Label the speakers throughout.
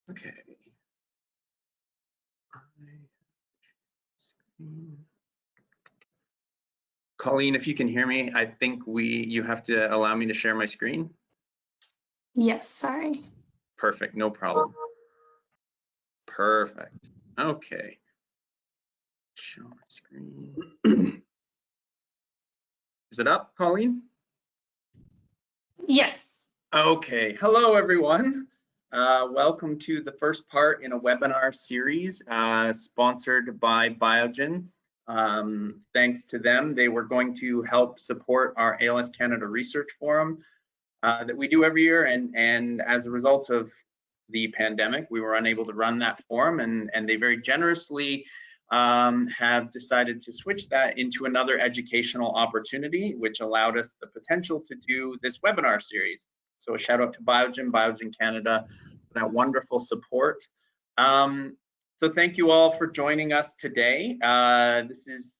Speaker 1: Okay. Colleen, if you can hear me, I think you have to allow me to share my screen.
Speaker 2: Yes, sorry.
Speaker 1: Perfect, no problem. Perfect. Okay. Show my screen. Is it up, Colleen?
Speaker 2: Yes.
Speaker 1: Okay. Hello, everyone. Welcome to the first part in a webinar series sponsored by Biogen. Thanks to them, they were going to help support our ALS Canada Research Forum that we do every year, and as a result of the pandemic, we were unable to run that forum, and they very generously have decided to switch that into another educational opportunity, which allowed us the potential to do this webinar series. So a shout out to Biogen Canada for that wonderful support. So thank you all for joining us today. This is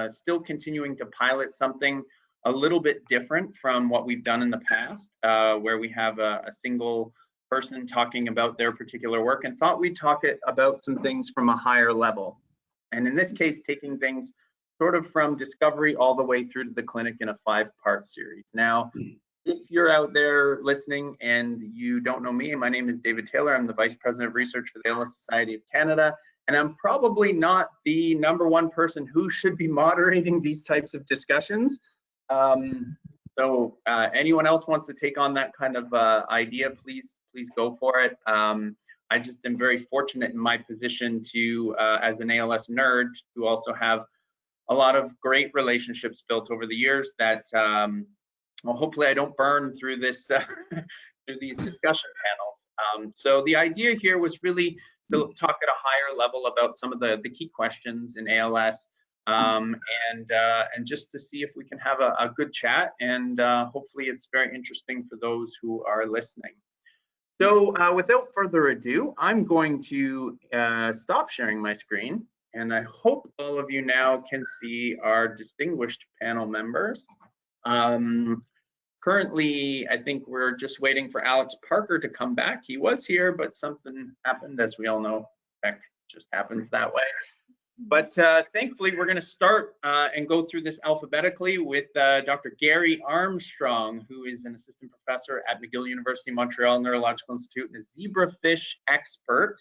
Speaker 1: still continuing to pilot something a little bit different from what we've done in the past, where we have a single person talking about their particular work, and thought we'd talk about some things from a higher level. And in this case, taking things sort of from discovery all the way through to the clinic in a 5-part series. Now, if you're out there listening and you don't know me, my name is David Taylor. I'm the Vice President of Research for the ALS Society of Canada, and I'm probably not the #1 person who should be moderating these types of discussions. So anyone else wants to take on that kind of idea, please go for it. I just am very fortunate in my position to, as an ALS nerd, to also have a lot of great relationships built over the years that, well, hopefully I don't burn through this through these discussion panels. So the idea here was really to talk at a higher level about some of the key questions in ALS, and just to see if we can have a good chat, and hopefully it's very interesting for those who are listening. So without further ado, I'm going to stop sharing my screen, and I hope all of you now can see our distinguished panel members. Currently, I think we're just waiting for Alex Parker to come back. He was here, but something happened, as we all know. Heck, just happens that way. But thankfully, we're going to start and go through this alphabetically with Dr. Gary Armstrong, who is an assistant professor at McGill University Montreal Neurological Institute and a zebrafish expert.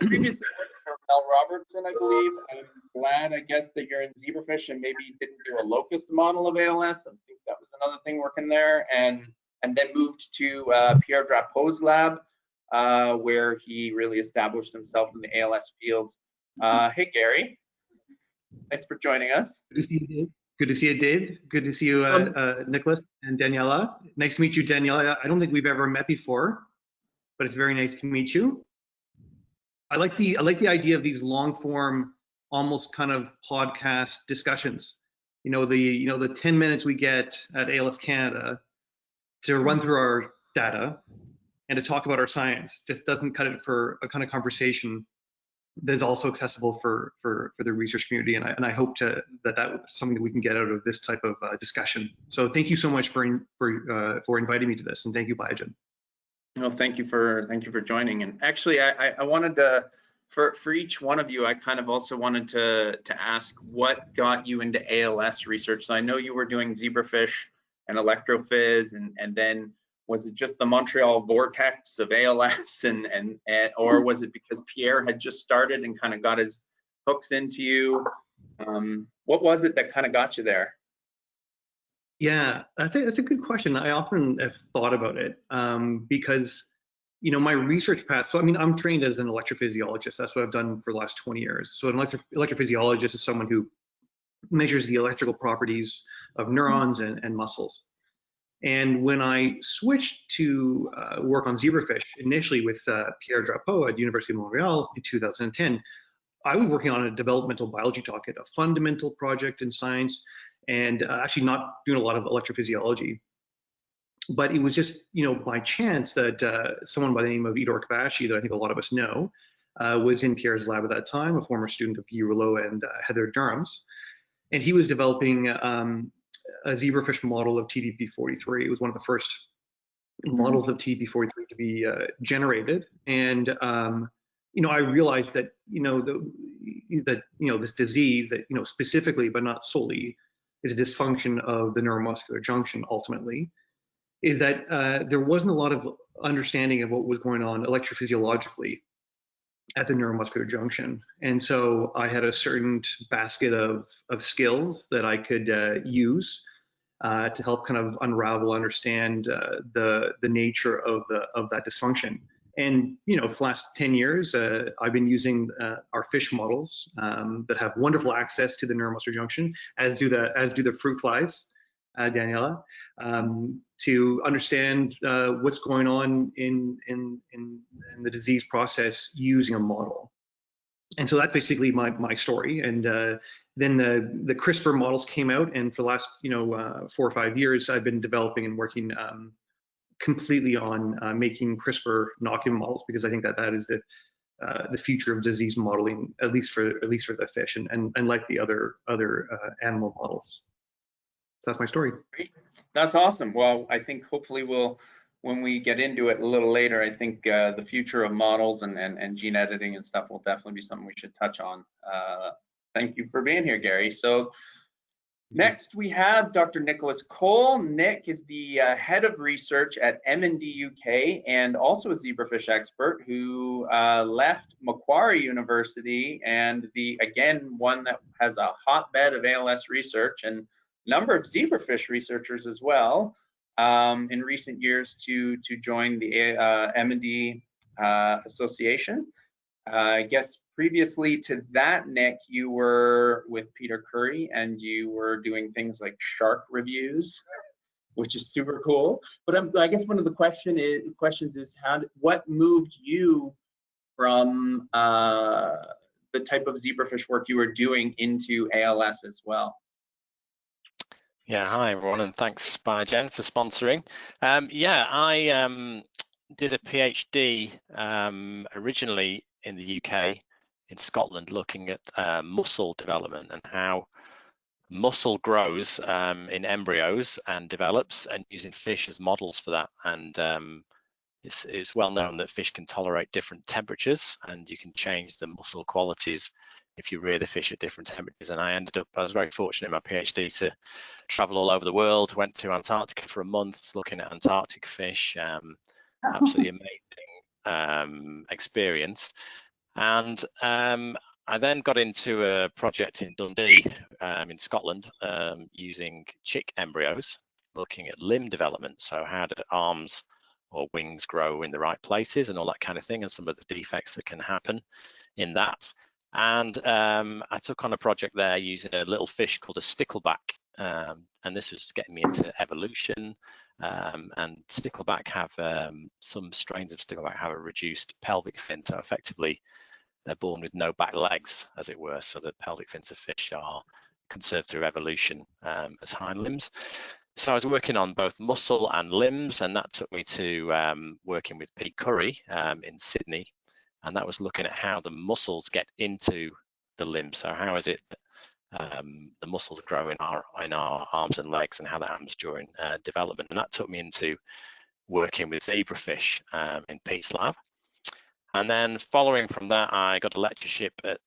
Speaker 1: Previously worked for Mel Robertson, I believe. I'm glad, I guess, that you're in zebrafish and maybe didn't do a locust model of ALS. I think that was another thing working there. And then moved to Pierre Drapeau's lab, where he really established himself in the ALS field. Hey, Gary. Thanks for joining us.
Speaker 3: Good to see you, Dave. Good to see you, Dave. Good to see you, Nicholas and Daniela. Nice to meet you, Daniela. I don't think we've ever met before, but it's very nice to meet you. I like the idea of these long form, almost kind of podcast discussions. You know, the 10 minutes we get at ALS Canada to run through our data and to talk about our science just doesn't cut it for a kind of conversation that is also accessible for the research community. And I hope that that's something that we can get out of this type of discussion. So thank you so much for inviting me to this, and thank you, Biogen.
Speaker 1: Well, thank you for joining. And actually, I wanted to, for each one of you, I kind of also wanted to ask what got you into ALS research. So I know you were doing zebrafish and electrophys, and then was it just the Montreal vortex of ALS, or was it because Pierre had just started and kind of got his hooks into you? What was it that kind of got you there?
Speaker 3: Yeah, that's a good question. I often have thought about it because, you know, my research path. So I mean, I'm trained as an electrophysiologist. That's what I've done for the last 20 years. So an electrophysiologist is someone who measures the electrical properties of neurons and muscles. And when I switched to work on zebrafish, initially with Pierre Drapeau at the University of Montreal in 2010, I was working on a developmental biology docket, a fundamental project in science, and actually not doing a lot of electrophysiology. But it was just, you know, by chance that someone by the name of Idor Kabashi, that I think a lot of us know, was in Pierre's lab at that time, a former student of Guy Rouleau and Heather Durham's. And he was developing a zebrafish model of TDP43. It was one of the first models of TP43 to be generated, and I realized that this disease that specifically but not solely is a dysfunction of the neuromuscular junction. Ultimately, is that there wasn't a lot of understanding of what was going on electrophysiologically at the neuromuscular junction, and so I had a certain basket of skills that I could use to help kind of unravel, understand the nature of that dysfunction. And for the last 10 years, I've been using our fish models that have wonderful access to the neuromuscular junction, as do the fruit flies, Daniela, to understand what's going on in the disease process using a model. And so that's basically my story. And then the CRISPR models came out, and for the last 4 or 5 years, I've been developing and working completely on making CRISPR knock-in models, because I think that is the future of disease modeling, at least for the fish, and like the other animal models. So that's my story.
Speaker 1: Great. That's awesome. Well, I think hopefully when we get into it a little later, I think the future of models and gene editing and stuff will definitely be something we should touch on. Thank you for being here, Gary. So next we have Dr. Nicholas Cole. Nick is the head of research at M&D UK and also a zebrafish expert who left Macquarie University, and again one that has a hotbed of ALS research and number of zebrafish researchers as well. In recent years to join the M&D Association. I guess previously to that, Nick, you were with Peter Curry and you were doing things like shark reviews, which is super cool. But I guess one of the questions is what moved you from the type of zebrafish work you were doing into ALS as well?
Speaker 4: Yeah, hi everyone, and thanks Biogen for sponsoring. Yeah, I did a PhD originally in the UK, in Scotland, looking at muscle development and how muscle grows in embryos and develops, and using fish as models for that. And it's well known that fish can tolerate different temperatures, and you can change the muscle qualities if you rear the fish at different temperatures. And I was very fortunate in my PhD to travel all over the world. Went to Antarctica for a month looking at Antarctic fish. Absolutely amazing experience. And I then got into a project in Dundee in Scotland using chick embryos, looking at limb development. So how do arms or wings grow in the right places and all that kind of thing, and some of the defects that can happen in that. And I took on a project there using a little fish called a stickleback, and this was getting me into evolution. And stickleback have some strains of stickleback have a reduced pelvic fin, so effectively they're born with no back legs, as it were. So the pelvic fins of fish are conserved through evolution as hind limbs. So I was working on both muscle and limbs, and that took me to working with Pete Curry in Sydney. And that was looking at how the muscles get into the limb. So how is it the muscles grow in our arms and legs, and how that happens during development. And that took me into working with zebrafish in Pete's lab. And then following from that, I got a lectureship at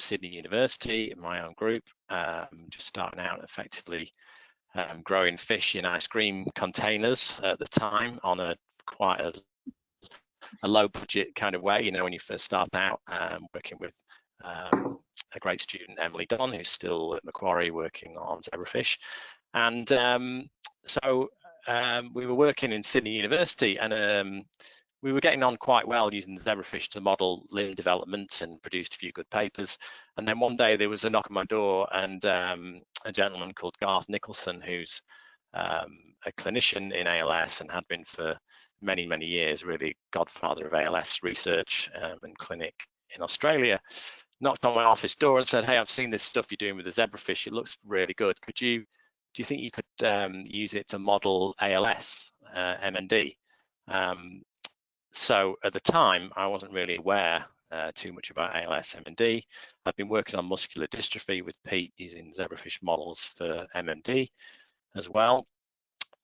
Speaker 4: Sydney University in my own group, just starting out effectively growing fish in ice cream containers at the time on a quite a low budget kind of way, when you first start out, working with a great student, Emily Don, who's still at Macquarie working on zebrafish. And so we were working in Sydney University, and we were getting on quite well using the zebrafish to model limb development, and produced a few good papers. And then one day there was a knock on my door, and a gentleman called Garth Nicholson, who's a clinician in ALS and had been for many, many years, really godfather of ALS research and clinic in Australia, knocked on my office door and said, "Hey, I've seen this stuff you're doing with the zebrafish. It looks really good. Do you think you could use it to model ALS, MND?" So at the time, I wasn't really aware too much about ALS, MND. I've been working on muscular dystrophy with Pete using zebrafish models for MND as well.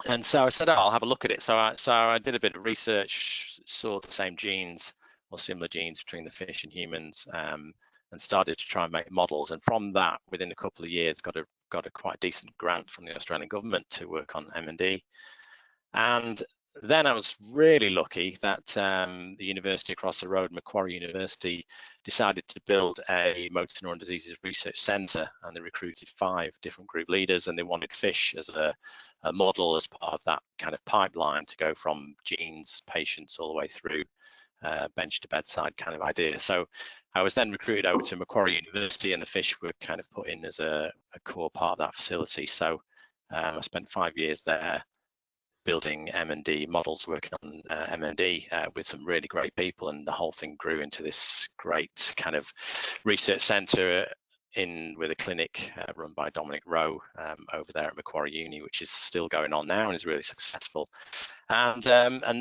Speaker 4: And so I said, oh, I'll have a look at it. So I did a bit of research, saw the same genes or similar genes between the fish and humans, and started to try and make models. And from that, within a couple of years, got a quite decent grant from the Australian government to work on M&D. And then I was really lucky that the university across the road, Macquarie University, decided to build a motor neuron diseases research centre, and they recruited 5 different group leaders, and they wanted fish as a model as part of that kind of pipeline to go from genes, patients, all the way through bench to bedside kind of idea. So I was then recruited over to Macquarie University, and the fish were kind of put in as a core part of that facility. So I spent 5 years there, building M&D models, working on M&D with some really great people, and the whole thing grew into this great kind of research centre with a clinic run by Dominic Rowe over there at Macquarie Uni, which is still going on now and is really successful. And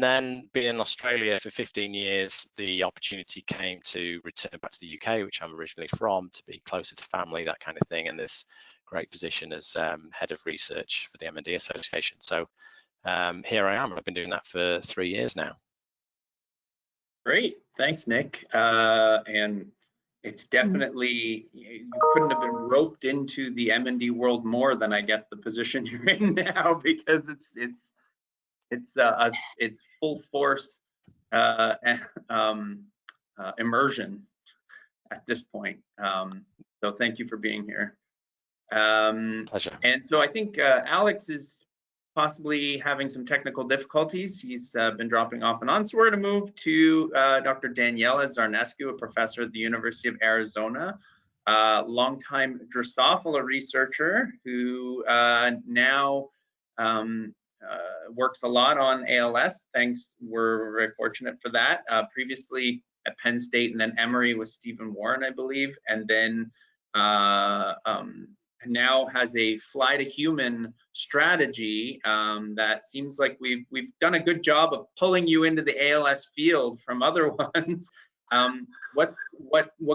Speaker 4: then being in Australia for 15 years, the opportunity came to return back to the UK, which I'm originally from, to be closer to family, that kind of thing, and this great position as head of research for the M&D Association. So here I am. I've been doing that for 3 years now.
Speaker 1: Great, thanks, Nick. And it's definitely, you couldn't have been roped into the M&D world more than, I guess, the position you're in now, because it's full force immersion at this point. So thank you for being here.
Speaker 4: Pleasure.
Speaker 1: And so I think Alex is possibly having some technical difficulties. He's been dropping off and on. So we're going to move to Dr. Daniela Zarnescu, a professor at the University of Arizona, longtime Drosophila researcher who now works a lot on ALS. Thanks, we're very fortunate for that. Previously at Penn State and then Emory with Stephen Warren, I believe, and then now has a fly to human strategy that seems like we've done a good job of pulling you into the ALS field from other ones. What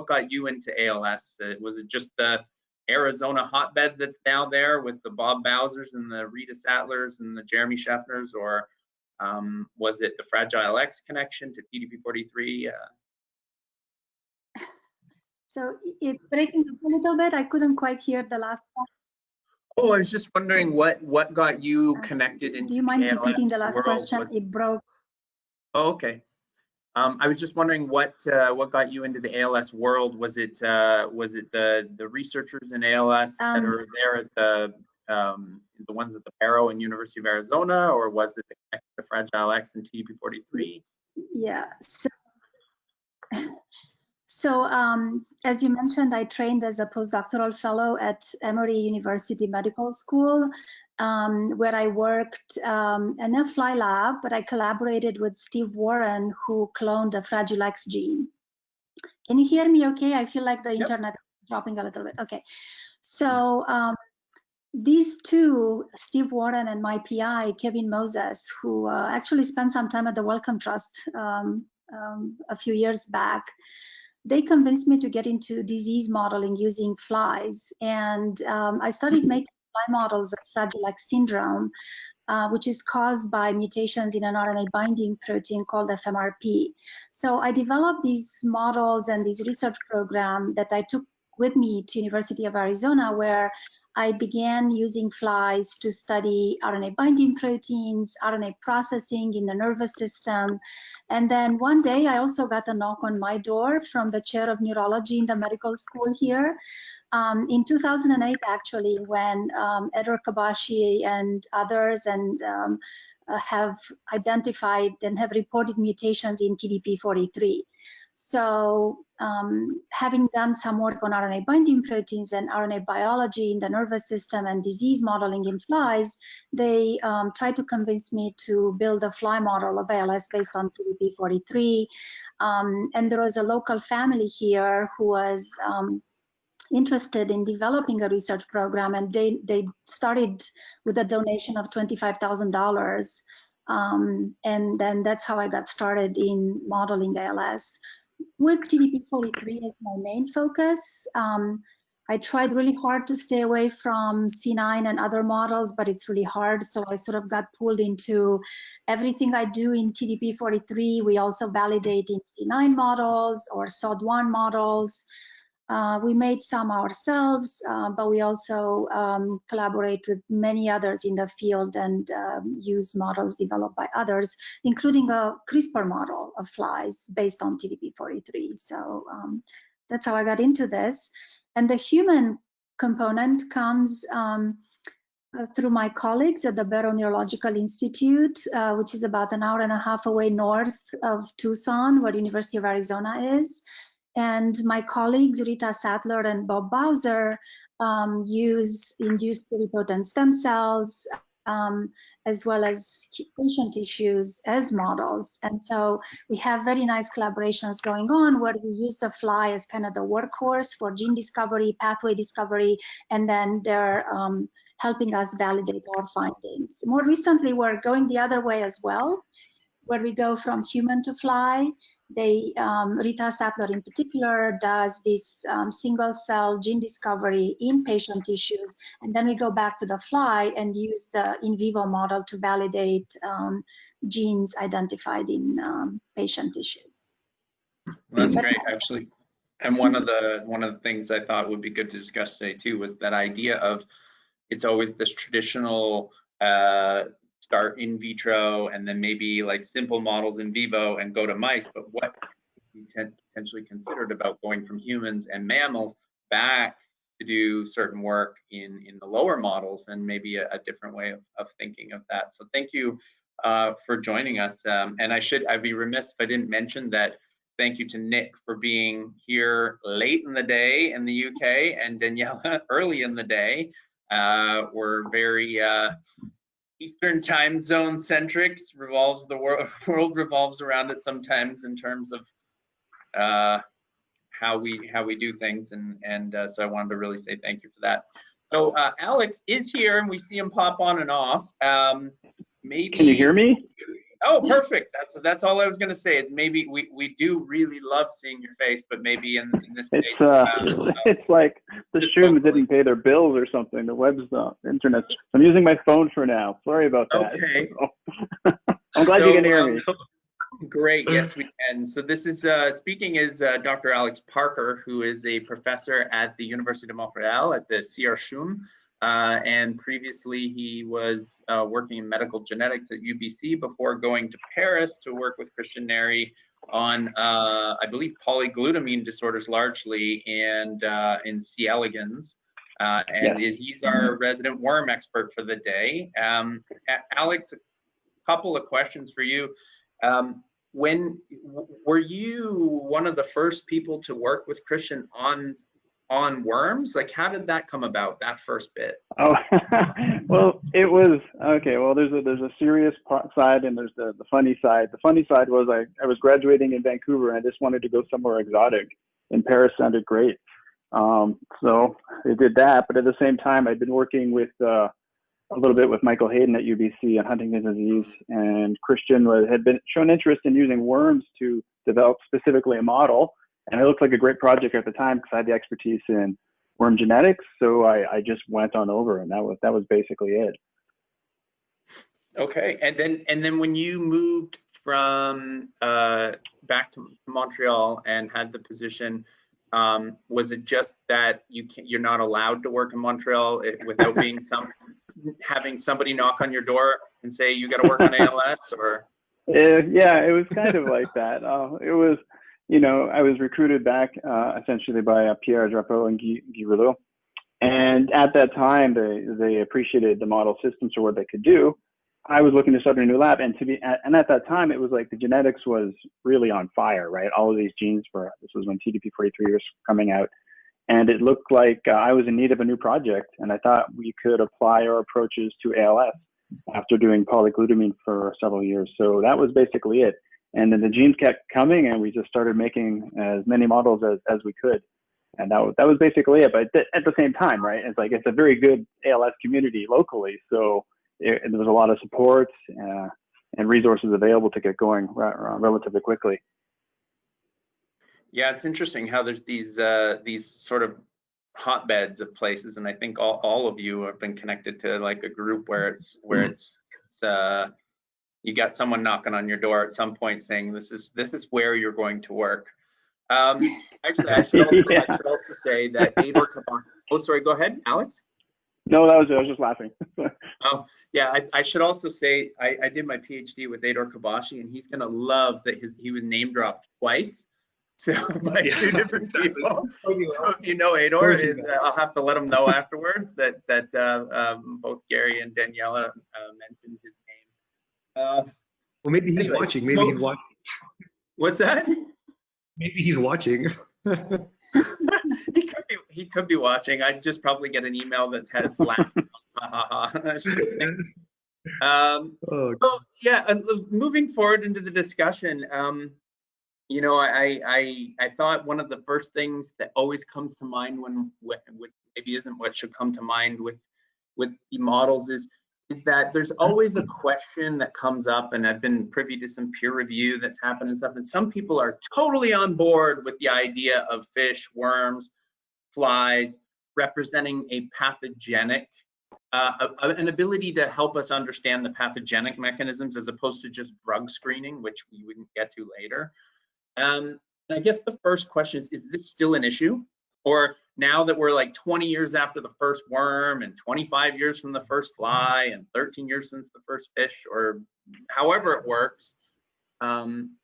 Speaker 1: got you into ALS? Was it just the Arizona hotbed that's now there with the Bob Bowsers and the Rita Sattlers and the Jeremy Scheffners, or was it the Fragile X connection to TDP43?
Speaker 2: So it's breaking up a little bit. I couldn't quite hear the last part.
Speaker 1: Oh, I was just wondering what got you connected into.
Speaker 2: Do you mind repeating the last
Speaker 1: world?
Speaker 2: question? It broke.
Speaker 1: Oh, okay. I was just wondering what got you into the ALS world. Was it the researchers in ALS that are there at the ones at the Barrow and University of Arizona, or was it the Fragile X and TDP43?
Speaker 2: Yeah. So as you mentioned, I trained as a postdoctoral fellow at Emory University Medical School, where I worked in a fly lab, but I collaborated with Steve Warren, who cloned the Fragile X gene. Can you hear me okay? I feel like the internet is dropping a little bit. Okay. So these two, Steve Warren and my PI, Kevin Moses, who actually spent some time at the Wellcome Trust a few years back, they convinced me to get into disease modeling using flies. And I started making fly models of Fragile X syndrome, which is caused by mutations in an RNA binding protein called FMRP. So I developed these models and this research program that I took with me to University of Arizona, where I began using flies to study RNA binding proteins, RNA processing in the nervous system. And then one day I also got a knock on my door from the chair of neurology in the medical school here. In 2008, actually, when Edward Kabashi and others have identified and have reported mutations in TDP43. So having done some work on RNA binding proteins and RNA biology in the nervous system and disease modeling in flies, they tried to convince me to build a fly model of ALS based on TDP43. And there was a local family here who was interested in developing a research program, and they started with a donation of $25,000. And then that's how I got started in modeling ALS. With TDP43 as my main focus, I tried really hard to stay away from C9 and other models, but it's really hard. So I sort of got pulled into everything I do in TDP43. We also validate in C9 models or SOD1 models. We made some ourselves, but we also collaborate with many others in the field and use models developed by others, including a CRISPR model of flies based on TDP43. So that's how I got into this. And the human component comes through my colleagues at the Barrow Neurological Institute, which is about an hour and a half away north of Tucson, where University of Arizona is. And my colleagues, Rita Sattler and Bob Bowser, use induced pluripotent stem cells, as well as patient tissues as models. And so we have very nice collaborations going on where we use the fly as kind of the workhorse for gene discovery, pathway discovery, and then they're helping us validate our findings. More recently, we're going the other way as well, where we go from human to fly. Rita Sattler in particular does this single cell gene discovery in patient tissues, and then we go back to the fly and use the in vivo model to validate genes identified in patient tissues.
Speaker 1: Well, that's great, actually. And one of the things I thought would be good to discuss today too was that idea of it's always this traditional start in vitro and then maybe like simple models in vivo and go to mice, but what we potentially considered about going from humans and mammals back to do certain work in the lower models, and maybe a different way of thinking of that. So thank you for joining us. And I'd be remiss if I didn't mention that. Thank you to Nick for being here late in the day in the UK, and Daniela early in the day. We're very Eastern time zone centric. The world revolves around it sometimes in terms of how we do things, and so I wanted to really say thank you for that. So Alex is here, and we see him pop on and off. Maybe
Speaker 5: can you hear me?
Speaker 1: Oh, perfect. That's all I was going to say. Is maybe we do really love seeing your face, but maybe in this case,
Speaker 5: it's like the student didn't pay their bills or something. The web's the internet. I'm using my phone for now. Sorry about that.
Speaker 1: Okay.
Speaker 5: So, I'm glad you can hear me.
Speaker 1: Great. Yes, we can. So this is speaking is Dr. Alex Parker, who is a professor at the University of Montreal at the CRCHUM. And previously he was working in medical genetics at UBC before going to Paris to work with Christian Neri on, I believe, polyglutamine disorders largely, and in C. elegans. He's our resident worm expert for the day. Alex, a couple of questions for you. When were you one of the first people to work with Christian on worms? Like, how did that come about, that first bit?
Speaker 5: Oh, well, it was okay. Well, there's a serious side and there's the funny side. The funny side was I was graduating in Vancouver and I just wanted to go somewhere exotic, and Paris sounded great. So I did that, but at the same time I'd been working with a little bit with Michael Hayden at UBC on Huntington's disease, and Christian had been shown interest in using worms to develop specifically a model. And it looked like a great project at the time because I had the expertise in worm genetics. So I just went on over, and that was basically it.
Speaker 1: Okay, and then when you moved from back to Montreal and had the position, was it just that you're not allowed to work in Montreal without being having somebody knock on your door and say you got to work on ALS, or?
Speaker 5: Yeah, it was kind of like that. It was. I was recruited back essentially by Pierre Drapeau and Guy Rouleau. And at that time, they appreciated the model systems for what they could do. I was looking to start a new lab, and at that time, it was like the genetics was really on fire, right? All of these genes this was when TDP43 was coming out. And it looked like I was in need of a new project, and I thought we could apply our approaches to ALS after doing polyglutamine for several years. So that was basically it. And then the genes kept coming, and we just started making as many models as we could. And that was basically it. But at the same time, right, it's a very good ALS community locally. So there was a lot of support and resources available to get going relatively quickly.
Speaker 1: Yeah, it's interesting how there's these sort of hotbeds of places, and I think all of you have been connected to like a group where it's you got someone knocking on your door at some point saying this is where you're going to work. Actually, I should also say that Ador Kabashi. Oh, sorry. Go ahead, Alex.
Speaker 5: No, I was just laughing.
Speaker 1: Oh, yeah. I should also say I did my PhD with Ador Kabashi, and he's gonna love that he was name dropped twice. So by two different people. So if you know Ador, I'll have to let him know afterwards that both Gary and Daniela mentioned his name.
Speaker 3: Well, maybe he's watching. Maybe he's watching.
Speaker 1: What's that?
Speaker 3: Maybe he's watching.
Speaker 1: He could be watching. I'd just probably get an email that has laughing. So yeah, moving forward into the discussion, you know, I thought one of the first things that always comes to mind when maybe isn't what should come to mind with the models is that there's always a question that comes up, and I've been privy to some peer review that's happened and stuff, and some people are totally on board with the idea of fish, worms, flies representing a pathogenic, an ability to help us understand the pathogenic mechanisms as opposed to just drug screening, which we wouldn't get to later. And I guess the first question is this still an issue? Or now that we're like 20 years after the first worm and 25 years from the first fly and 13 years since the first fish, or however it works,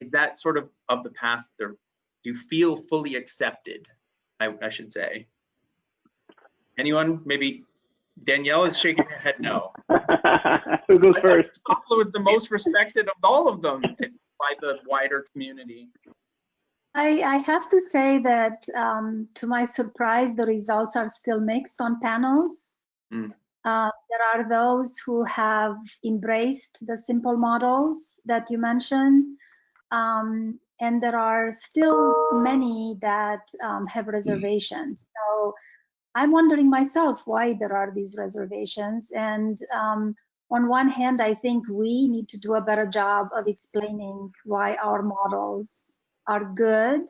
Speaker 1: is that sort of the past? Do you feel fully accepted, I should say? Anyone? Maybe Danielle is shaking her head no.
Speaker 5: Who goes first?
Speaker 1: Buffalo is the most respected of all of them by the wider community.
Speaker 2: I have to say that to my surprise, the results are still mixed on panels. There are those who have embraced the simple models that you mentioned, and there are still many that have reservations. So I'm wondering myself why there are these reservations. And on one hand, I think we need to do a better job of explaining why our models are good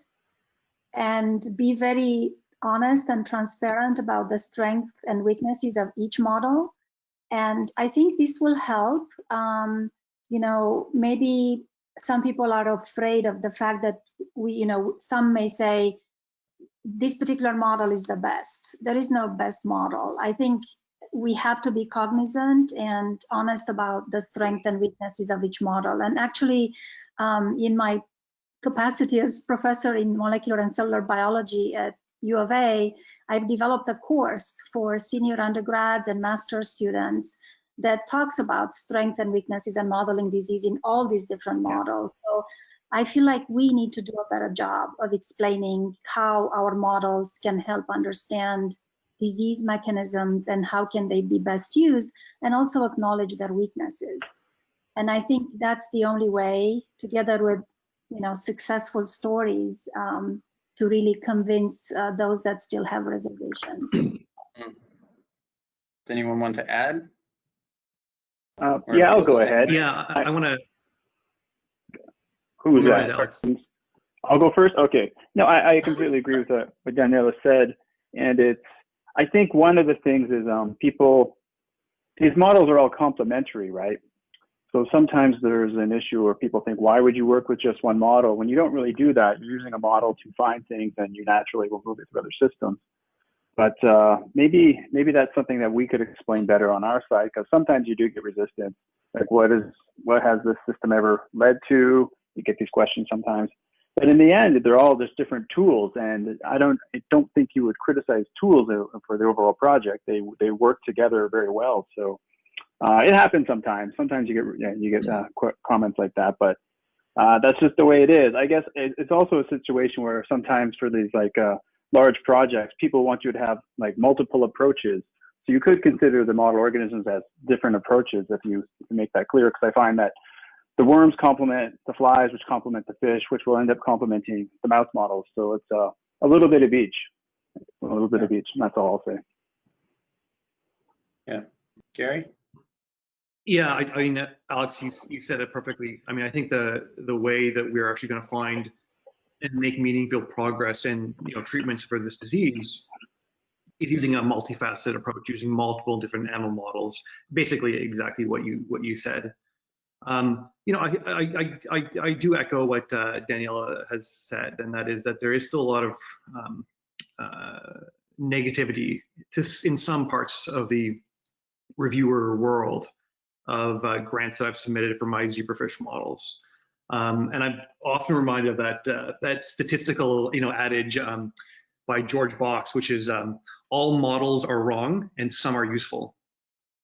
Speaker 2: and be very honest and transparent about the strengths and weaknesses of each model. And I think this will help. You know, maybe some people are afraid of the fact that some may say this particular model is the best. There is no best model. I think we have to be cognizant and honest about the strengths and weaknesses of each model. And actually, in my capacity as professor in molecular and cellular biology at U of A, I've developed a course for senior undergrads and master students that talks about strengths and weaknesses and modeling disease in all these different models. So I feel like we need to do a better job of explaining how our models can help understand disease mechanisms and how can they be best used, and also acknowledge their weaknesses. And I think that's the only way, together with successful stories, to really convince those that still have reservations.
Speaker 1: Does anyone want to add?
Speaker 5: Yeah, I'll go ahead.
Speaker 3: Yeah, I want to.
Speaker 5: Who's that? I'll go first. Okay. No, I completely agree with what Daniela said, and I think one of the things is these models are all complementary, right? So sometimes there's an issue where people think, why would you work with just one model? When you don't really do that, you're using a model to find things and you naturally will move it to other systems. But maybe that's something that we could explain better on our side, because sometimes you do get resistance. Like what has this system ever led to? You get these questions sometimes. But in the end, they're all just different tools, and I don't think you would criticize tools for the overall project. They work together very well. So it happens sometimes. Sometimes you get comments like that, but that's just the way it is. I guess it's also a situation where sometimes for these large projects, people want you to have multiple approaches. So you could consider the model organisms as different approaches if you make that clear, because I find that the worms complement the flies, which complement the fish, which will end up complementing the mouse models. So it's a little bit of each. A little bit of each, and that's all I'll say.
Speaker 1: Yeah. Gary?
Speaker 3: Yeah, I mean, Alex, you said it perfectly. I mean, I think the way that we're actually going to find and make meaningful progress in treatments for this disease is using a multifaceted approach, using multiple different animal models, basically exactly what you said. You know, I do echo what Daniela has said, and that is that there is still a lot of negativity in some parts of the reviewer world of grants that I've submitted for my zebrafish models. And I'm often reminded of that statistical, you know, adage by George Box, which is all models are wrong and some are useful.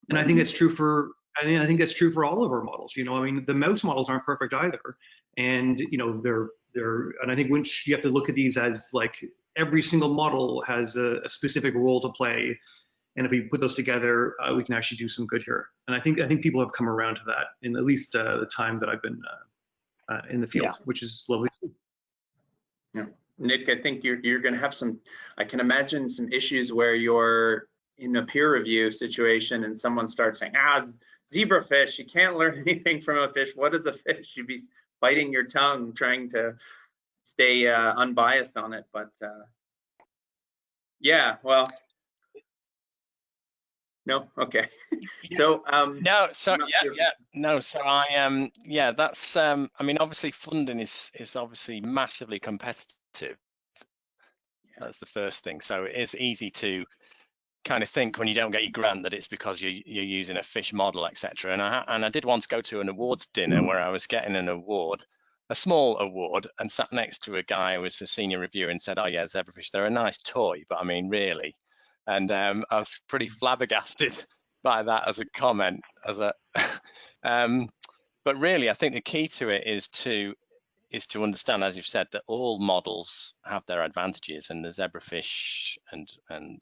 Speaker 3: And I think that's true for, I think that's true for all of our models. You know, I mean, the mouse models aren't perfect either, and you know, and I think once you have to look at these as like every single model has a specific role to play, and if we put those together, we can actually do some good here. And I think people have come around to that in at least the time that I've been in the field, which is lovely.
Speaker 1: Yeah, Nick, I think you're going to have some. I can imagine some issues where you're in a peer review situation and someone starts saying, zebrafish, you can't learn anything from a fish. What is a fish? You'd be biting your tongue trying to stay unbiased on it. But yeah, well, no, okay. So
Speaker 4: no, so no, so I yeah, that's I mean, obviously funding is obviously massively competitive. That's the first thing. So it is easy to kind of think when you don't get your grant that it's because you're using a fish model, etc. And I did once go to an awards dinner where I was getting an award, a small award, and sat next to a guy who was a senior reviewer and said, "Oh yeah, zebrafish, they're a nice toy, but I mean, really." And I was pretty flabbergasted by that as a comment, but really, I think the key to it is to understand, as you've said, that all models have their advantages, and the zebrafish and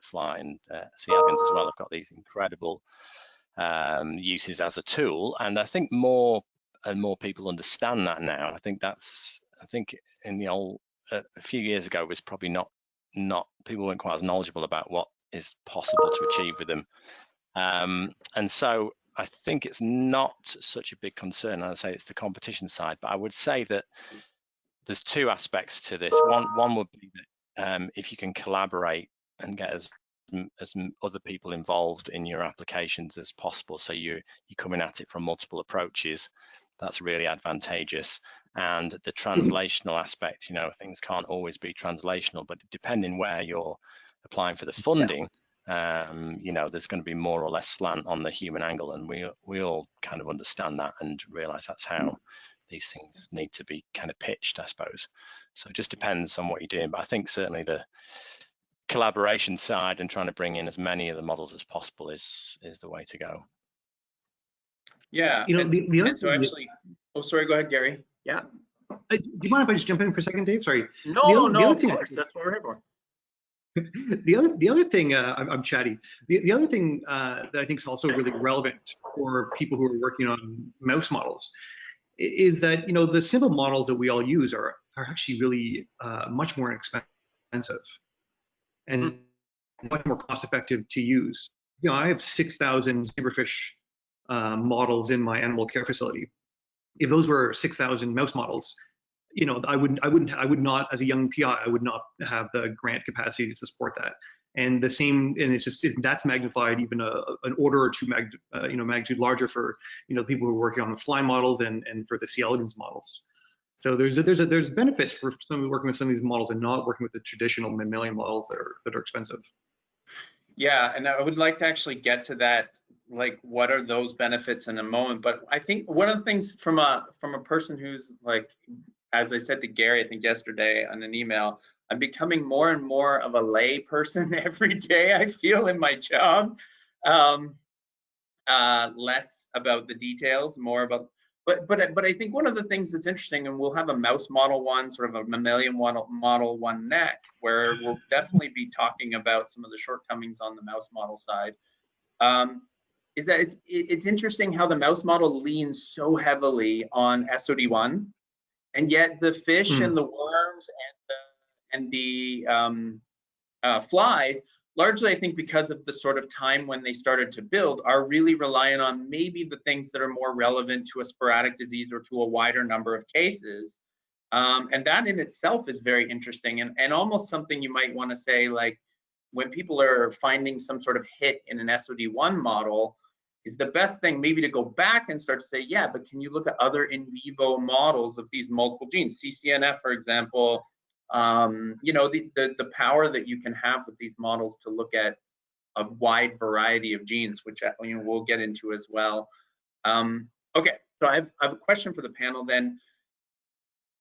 Speaker 4: fly and sea avians as well have got these incredible uses as a tool. And I think more and more people understand that now. I think in the old a few years ago was probably not people weren't quite as knowledgeable about what is possible to achieve with them. And so I think it's not such a big concern. I'd say it's the competition side, but I would say that there's two aspects to this. One would be that if you can collaborate and get as other people involved in your applications as possible, so you're coming at it from multiple approaches, that's really advantageous. And the translational aspect, you know, things can't always be translational, but depending where you're applying for the funding, you know, there's going to be more or less slant on the human angle, and we all kind of understand that and realize that's how these things need to be kind of pitched, I suppose. So it just depends on what you're doing, but I think certainly the collaboration side and trying to bring in as many of the models as possible is the way to go.
Speaker 1: Yeah,
Speaker 3: you know, the other
Speaker 1: so actually, oh, sorry, go ahead, Gary. Yeah.
Speaker 3: Do you mind if I just jump in for a second, Dave? Sorry.
Speaker 1: No, of course, that's what we're here for.
Speaker 3: The other thing, I'm chatty. The other thing that I think is also really relevant for people who are working on mouse models is that, you know, the simple models that we all use are actually really much more expensive and much more cost effective to use. You know, I have 6,000 zebrafish models in my animal care facility. If those were 6,000 mouse models, you know, I would not, as a young PI, I would not have the grant capacity to support that. And the same, and it's just, that's magnified even an order or two magnitude larger for, you know, people who are working on the fly models and for the C. elegans models. So there's benefits for some working with some of these models and not working with the traditional mammalian models that are expensive.
Speaker 1: Yeah, and I would like to actually get to that, like what are those benefits in a moment. But I think one of the things from a person who's like, as I said to Gary, I think yesterday on an email, I'm becoming more and more of a lay person every day, I feel, in my job. Less about the details, more about, but I think one of the things that's interesting, and we'll have a mouse model one, sort of a mammalian model one next, where we'll definitely be talking about some of the shortcomings on the mouse model side. Is that it's interesting how the mouse model leans so heavily on SOD1, and yet the fish and the worms and the flies, largely I think because of the sort of time when they started to build, are really reliant on maybe the things that are more relevant to a sporadic disease or to a wider number of cases. And that in itself is very interesting and almost something you might want to say, like, when people are finding some sort of hit in an SOD1 model, is the best thing maybe to go back and start to say, yeah, but can you look at other in vivo models of these multiple genes? CCNF, for example, you know, the power that you can have with these models to look at a wide variety of genes, which you know, we'll get into as well. Okay, so I have a question for the panel then.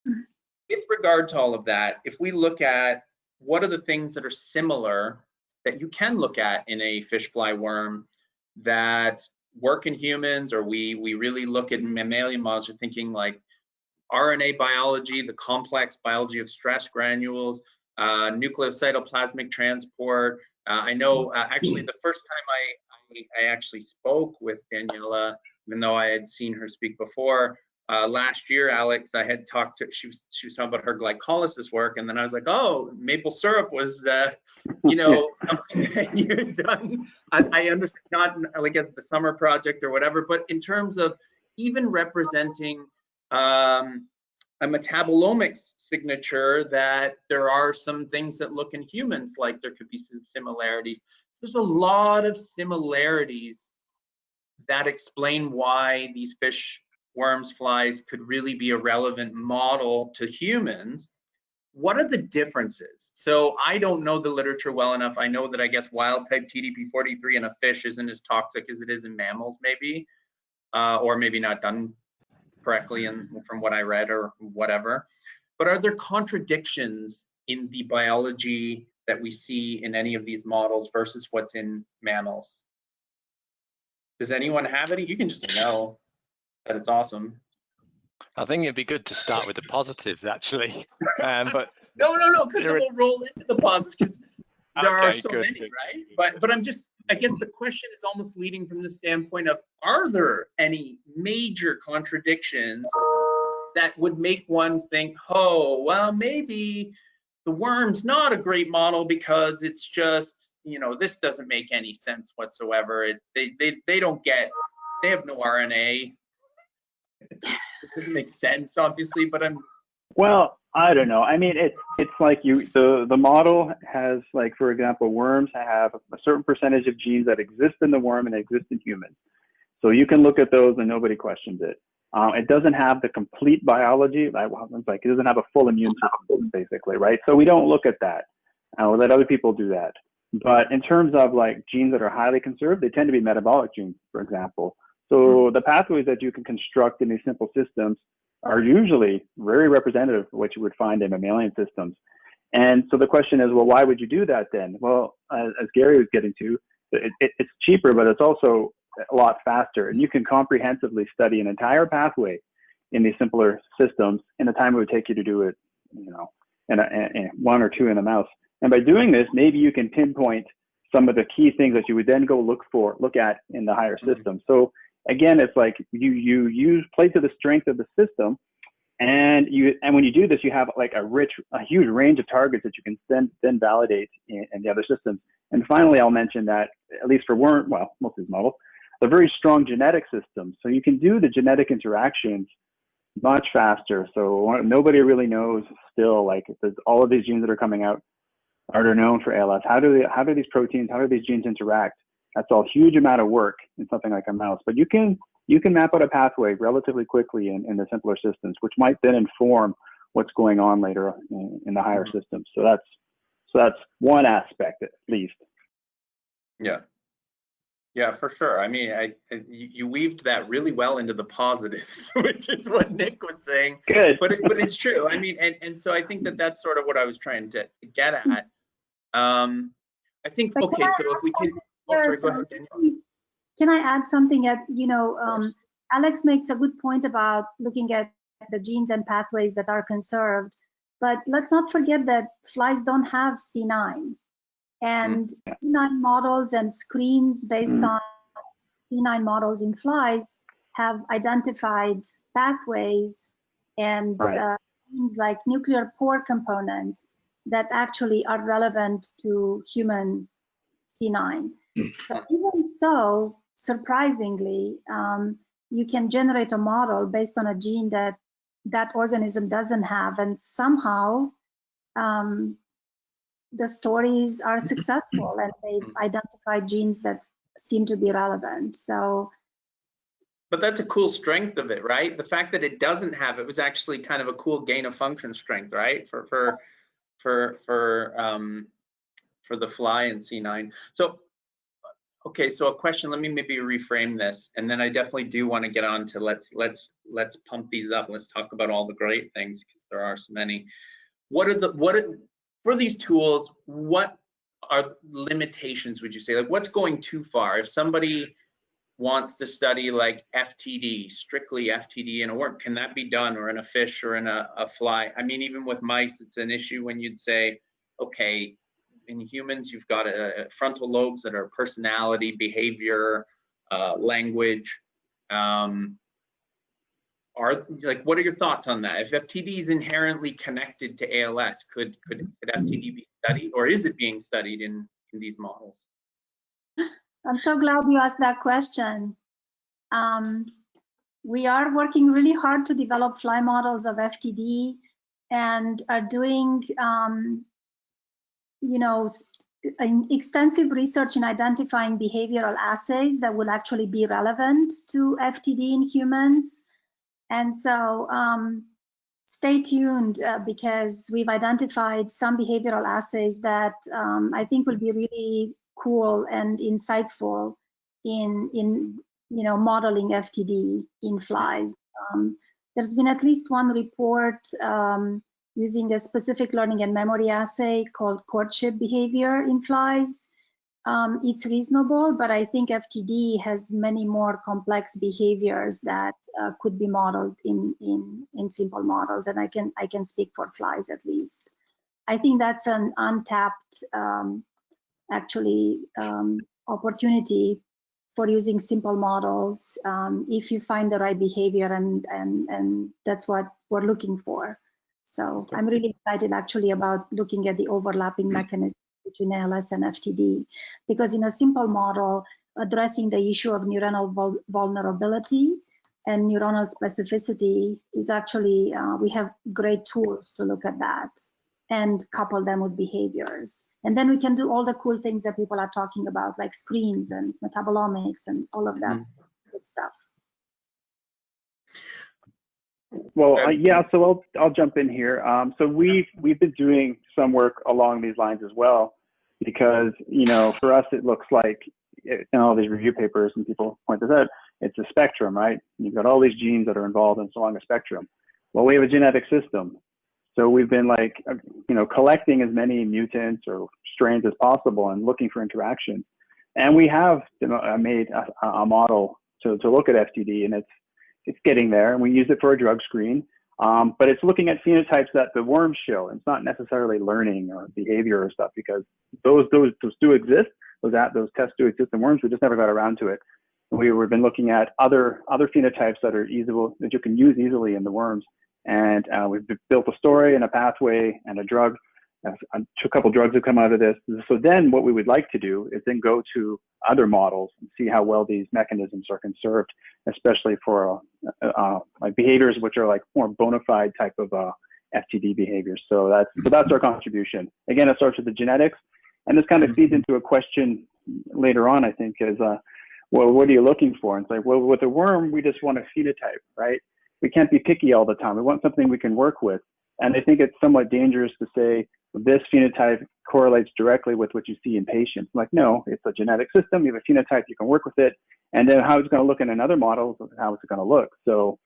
Speaker 1: With regard to all of that, if we look at what are the things that are similar that you can look at in a fish fly worm that work in humans, or we really look at mammalian models, you're thinking like RNA biology, the complex biology of stress granules, nucleocytoplasmic transport. I know actually the first time I actually spoke with Daniela, even though I had seen her speak before, last year, Alex, I had talked to, she was talking about her glycolysis work, and then I was like, oh, maple syrup was, you know, something that you had done. I understand, not like as the summer project or whatever, but in terms of even representing a metabolomics signature, that there are some things that look in humans like there could be some similarities. There's a lot of similarities that explain why these fish, worms, flies could really be a relevant model to humans. What are the differences? So I don't know the literature well enough. I know that I guess wild type TDP43 in a fish isn't as toxic as it is in mammals, maybe, or maybe not done correctly from what I read or whatever. But are there contradictions in the biology that we see in any of these models versus what's in mammals? Does anyone have any? You can just know that it's awesome.
Speaker 4: I think it'd be good to start with the positives, actually. But
Speaker 1: no, because we'll roll into the positives. There are so
Speaker 4: good,
Speaker 1: many,
Speaker 4: good.
Speaker 1: right? But I'm just, I guess the question is almost leading from the standpoint of, are there any major contradictions that would make one think, oh, well, maybe the worm's not a great model because it's just, you know, this doesn't make any sense whatsoever. They don't get, they have no RNA. It doesn't make sense, obviously, but
Speaker 5: Well, I don't know. I mean, it's like the model has, like, for example, worms have a certain percentage of genes that exist in the worm and exist in humans. So you can look at those and nobody questions it. It doesn't have the complete biology. It's like it doesn't have a full immune system, basically, right? So we don't look at that. We'll let other people do that. But in terms of like genes that are highly conserved, they tend to be metabolic genes, for example. So the pathways that you can construct in these simple systems are usually very representative of what you would find in mammalian systems. And so the question is, well, why would you do that then? Well, as Gary was getting to, it's cheaper, but it's also a lot faster. And you can comprehensively study an entire pathway in these simpler systems in the time it would take you to do it, you know, in one or two in a mouse. And by doing this, maybe you can pinpoint some of the key things that you would then go look at in the higher system. So again, it's like you play to the strength of the system, and when you do this, you have like a huge range of targets that you can then validate in the other systems. And finally, I'll mention that at least for most of these models, they're very strong genetic systems. So you can do the genetic interactions much faster. So nobody really knows still, like, all of these genes that are coming out are known for ALS. How do these proteins, how do these genes interact? That's a huge amount of work in something like a mouse. But you can map out a pathway relatively quickly in the simpler systems, which might then inform what's going on later in the higher systems. So that's one aspect, at least.
Speaker 1: Yeah, for sure. I mean, you weaved that really well into the positives, which is what Nick was saying.
Speaker 5: Good.
Speaker 1: But it's true. I mean, and so I think that's sort of what I was trying to get at. I think, okay, so if we can, sorry, go ahead, Daniel.
Speaker 2: Can I add something? Alex makes a good point about looking at the genes and pathways that are conserved, but let's not forget that flies don't have C9. And C9 models and screens based on C9 models in flies have identified pathways and things like nuclear pore components that actually are relevant to human C9. But even so, surprisingly, you can generate a model based on a gene that organism doesn't have, and somehow the stories are successful and they've identified genes that seem to be relevant. So,
Speaker 1: but that's a cool strength of it, right? The fact that it doesn't have it was actually kind of a cool gain of function strength, right? For the fly in C9. So, okay, so a question. Let me maybe reframe this, and then I definitely do want to get on to let's pump these up. Let's talk about all the great things because there are so many. For these tools, what are limitations, would you say? Like, what's going too far? If somebody wants to study like FTD, strictly FTD in a worm, can that be done, or in a fish or in a fly? I mean, even with mice, it's an issue when you'd say, okay, in humans, you've got frontal lobes that are personality, behavior, language. What are your thoughts on that? If FTD is inherently connected to ALS, could FTD be studied, or is it being studied in these models?
Speaker 2: I'm so glad you asked that question. We are working really hard to develop fly models of FTD and are doing, extensive research in identifying behavioral assays that will actually be relevant to FTD in humans. And so stay tuned because we've identified some behavioral assays that I think will be really cool and insightful in modeling FTD in flies. There's been at least one report using a specific learning and memory assay called courtship behavior in flies. It's reasonable, but I think FTD has many more complex behaviors that could be modeled in simple models, and I can speak for flies at least. I think that's an untapped opportunity for using simple models if you find the right behavior, and that's what we're looking for. So I'm really excited actually about looking at the overlapping mechanisms between ALS and FTD, because in a simple model, addressing the issue of neuronal vulnerability and neuronal specificity is actually, we have great tools to look at that and couple them with behaviors. And then we can do all the cool things that people are talking about, like screens and metabolomics and all of that good stuff.
Speaker 5: Well, yeah, so I'll jump in here. So we've been doing some work along these lines as well, because for us it looks like in all these review papers, and people point this out, it's a spectrum, right? You've got all these genes that are involved in along a spectrum. Well, we have a genetic system, so we've been collecting as many mutants or strains as possible and looking for interactions. And we have made a model to look at FTD, and it's getting there, and we use it for a drug screen. But it's looking at phenotypes that the worms show. It's not necessarily learning or behavior or stuff, because those do exist. Those tests do exist in worms. We just never got around to it. We've been looking at other phenotypes that are that you can use easily in the worms. And we've built a story and a pathway and a drug. A couple drugs have come out of this. So then what we would like to do is then go to other models and see how well these mechanisms are conserved, especially for like behaviors which are like more bona fide type of FTD behaviors. So that's our contribution. Again, it starts with the genetics, and this kind of feeds into a question later on, I think, is well, what are you looking for? And it's like, well, with a worm, we just want a phenotype, right? We can't be picky all the time. We want something we can work with. And I think it's somewhat dangerous to say this phenotype correlates directly with what you see in patients. I'm like, no, it's a genetic system. You have a phenotype, you can work with it. And then how it's going to look in another model, how it's going to look. So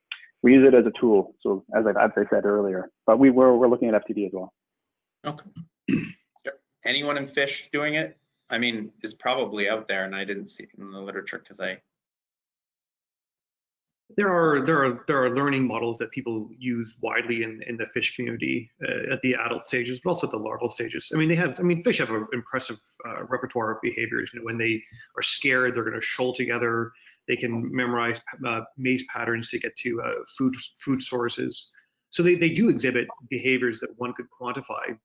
Speaker 5: we use it as a tool. So as I said earlier, but we're looking at FTD as well.
Speaker 1: Okay. Anyone in fish doing it? I mean, it's probably out there, and I didn't see it in the literature because
Speaker 3: There are learning models that people use widely in the fish community at the adult stages, but also at the larval stages. I mean, fish have an impressive repertoire of behaviors. When they are scared, they're going to shoal together. They can memorize maze patterns to get to food sources. So they do exhibit behaviors that one could quantify.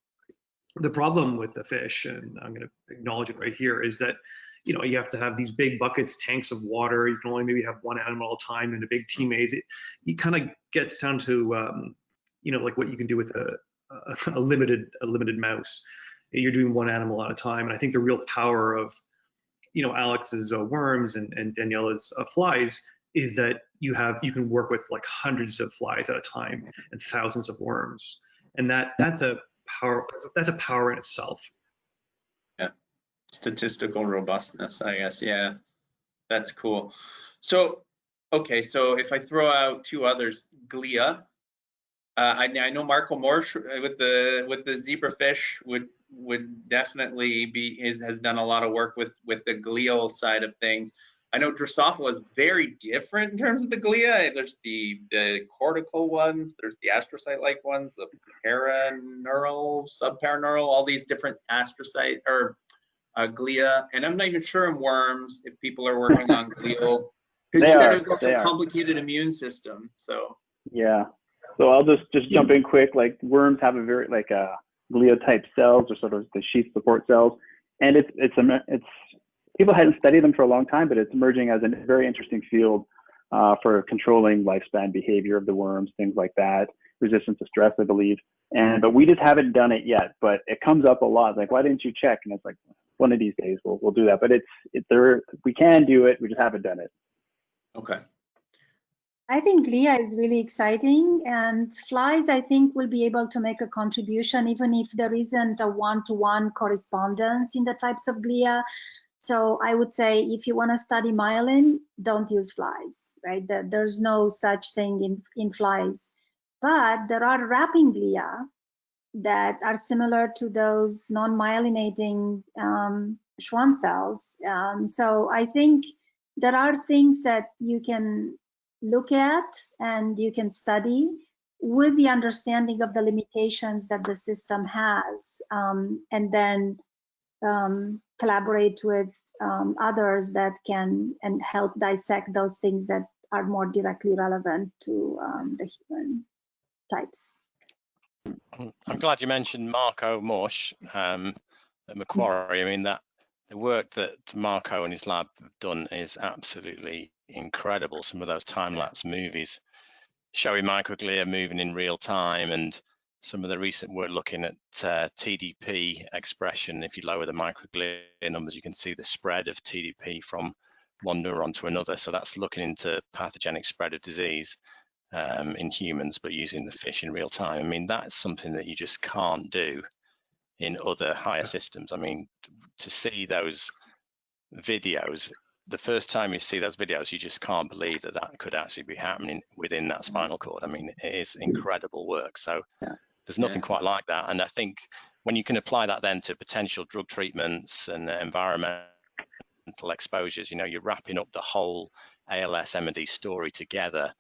Speaker 3: The problem with the fish, and I'm going to acknowledge it right here, is that you have to have these big buckets, tanks of water. You can only maybe have one animal at a time in a big team maze. It kind of gets down to like what you can do with a limited mouse. you're doing one animal at a time. And I think the real power of, you know, Alex's worms and Daniela's flies is that you can work with like hundreds of flies at a time and thousands of worms, and that's a power in itself.
Speaker 1: Yeah, statistical robustness, I guess. Yeah, that's cool. So, okay, so if I throw out two others, glia. I know Marco Morsch with the zebrafish would definitely has done a lot of work with the glial side of things. I know Drosophila is very different in terms of the glia. There's the cortical ones, there's the astrocyte-like ones, the paraneural, subparaneural, all these different astrocyte or glia. And I'm not even sure in worms if people are working on glial. Because you said it was also a complicated immune system. So
Speaker 5: yeah. So I'll just jump in quick. Like worms have a very like glia type cells, or sort of the sheath support cells, and it's people hadn't studied them for a long time, but it's emerging as a very interesting field for controlling lifespan behavior of the worms, things like that, resistance to stress, I believe. But we just haven't done it yet. But it comes up a lot. Like, why didn't you check? And it's like, one of these days we'll do that. But we can do it. We just haven't done it.
Speaker 1: okay.
Speaker 2: I think glia is really exciting, and flies, I think, will be able to make a contribution even if there isn't a one-to-one correspondence in the types of glia. So I would say if you want to study myelin, don't use flies, right? There's no such thing in flies. But there are wrapping glia that are similar to those non-myelinating Schwann cells. So I think there are things that you can look at and you can study with the understanding of the limitations that the system has, and then collaborate with others that can and help dissect those things that are more directly relevant to the human types.
Speaker 4: I'm glad you mentioned Marco Morsch at Macquarie. I mean, that the work that Marco and his lab have done is absolutely incredible. Some of those time-lapse movies showing microglia moving in real time, and some of the recent work looking at TDP expression. If you lower the microglia numbers, you can see the spread of TDP from one neuron to another. So that's looking into pathogenic spread of disease in humans, but using the fish in real time. I mean, that's something that you just can't do in other higher systems. I mean, to see those videos, the first time you see those videos, you just can't believe that that could actually be happening within that spinal cord. I mean, it is incredible work. So there's nothing quite like that. And I think when you can apply that then to potential drug treatments and environmental exposures, you know, you're wrapping up the whole ALS M&D story together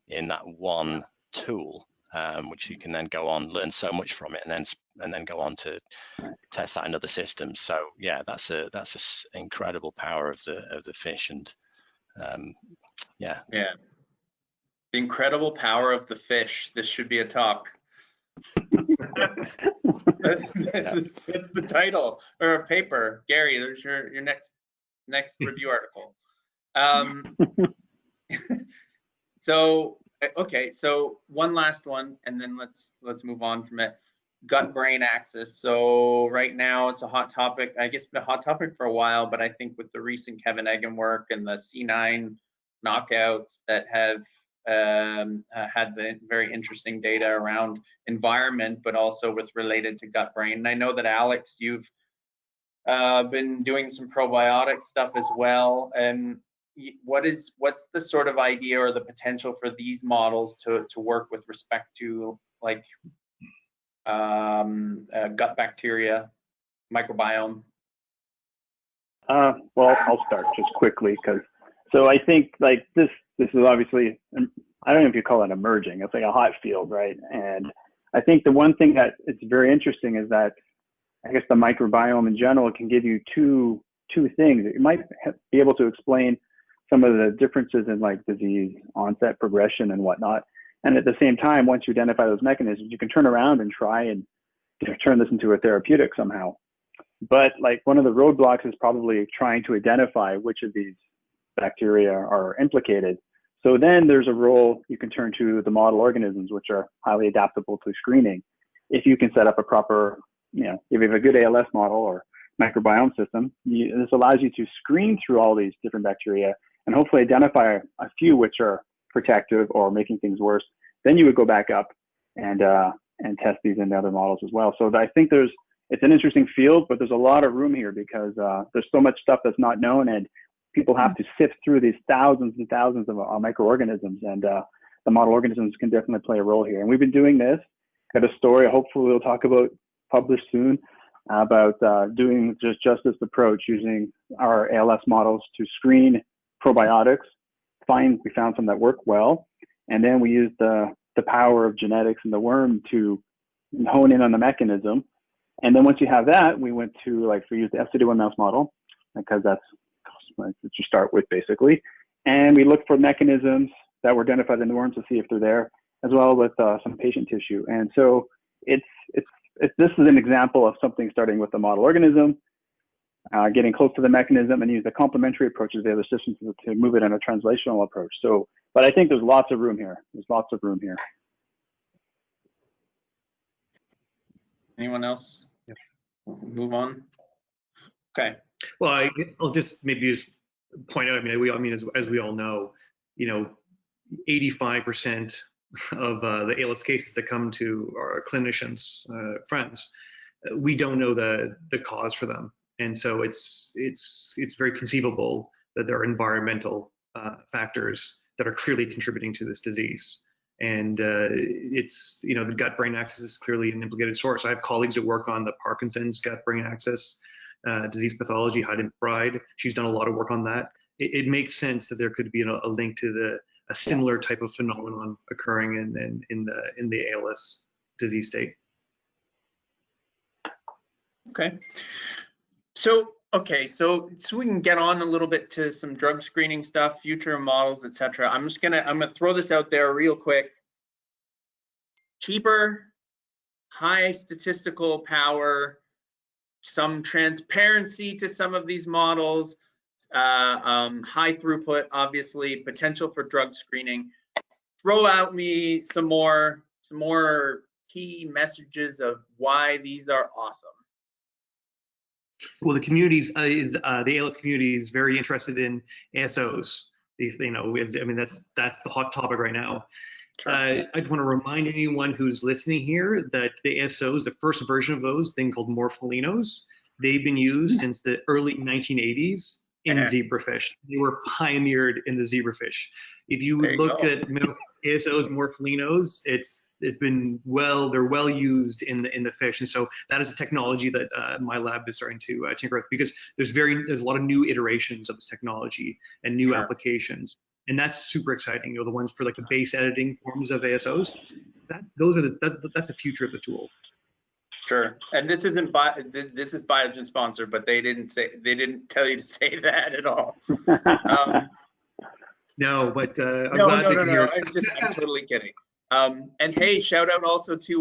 Speaker 4: in that one tool, which you can then go on, learn so much from it, and then go on to test that in other systems. So yeah, that's a incredible power of the fish, and yeah. The
Speaker 1: incredible power of the fish. This should be a talk. That's the title, or a paper. Gary, there's your next review article. So okay, so one last one, and then let's move on from it. Gut-brain axis. So right now it's a hot topic. I guess it's been a hot topic for a while, but I think with the recent Kevin Eggen work and the C9 knockouts that have had the very interesting data around environment, but also with related to gut-brain. And I know that Alex, you've been doing some probiotic stuff as well. And what's the sort of idea or the potential for these models to work with respect to like gut bacteria microbiome?
Speaker 5: Well, I'll start just quickly, so I think like this is obviously, I don't know if you call it emerging, it's like a hot field, right? And I think the one thing that is very interesting is that I guess the microbiome in general can give you two things. It might be able to explain some of the differences in like disease onset, progression, and whatnot. And at the same time, once you identify those mechanisms, you can turn around and try and turn this into a therapeutic somehow. But like one of the roadblocks is probably trying to identify which of these bacteria are implicated. So then there's a role you can turn to the model organisms, which are highly adaptable to screening. If you can set up a proper if you have a good ALS model or microbiome system, this allows you to screen through all these different bacteria and hopefully identify a few which are protective or making things worse. Then you would go back up and test these in other models as well. So I think it's an interesting field, but there's a lot of room here because there's so much stuff that's not known, and people have to sift through these thousands and thousands of microorganisms, and the model organisms can definitely play a role here. And we've been doing this. Got a story, hopefully we'll talk about, published soon, about doing just this approach, using our ALS models to screen probiotics. We found some that work well, and then we used the power of genetics in the worm to hone in on the mechanism. And then once you have that, we went to, we used the FCD1 mouse model, because that's what you start with basically. And we looked for mechanisms that were identified in the worms to see if they're there, as well with some patient tissue. And so this is an example of something starting with the model organism, getting close to the mechanism, and use the complementary approaches of the other systems to move it in a translational approach. So, but I think there's lots of room here. There's lots of room here.
Speaker 1: Anyone else? Move on. Okay.
Speaker 3: Well, I'll just point out. As we all know, 85% of the ALS cases that come to our clinicians, friends, we don't know the cause for them, and so it's very conceivable that there are environmental factors that are clearly contributing to this disease. And it's, the gut-brain axis is clearly an implicated source. I have colleagues that work on the Parkinson's gut-brain axis disease pathology, Heidi McBride. She's done a lot of work on that. It makes sense that there could be a link to a similar type of phenomenon occurring in the ALS disease state.
Speaker 1: Okay. So we can get on a little bit to some drug screening stuff, future models, etc. I'm gonna throw this out there real quick. Cheaper, high statistical power, some transparency to some of these models, high throughput, obviously, potential for drug screening. Throw out me some more key messages of why these are awesome.
Speaker 3: Well, the communities, the ALS community is very interested in ASOs. That's the hot topic right now. Sure. I just want to remind anyone who's listening here that the ASOs, the first version of those, thing called morpholinos, they've been used since the early 1980s in zebrafish. They were pioneered in the zebrafish. If you look at ASOs, morpholinos, they're well used in the fish, and so that is a technology that my lab is starting to tinker with, because there's a lot of new iterations of this technology and new applications, and that's super exciting. The ones for the base editing forms of ASOs, that's the future of the tool.
Speaker 1: Sure, and this is Biogen sponsored, but they didn't tell you to say that at all.
Speaker 3: No, but I'm
Speaker 1: totally kidding. And hey, shout out also to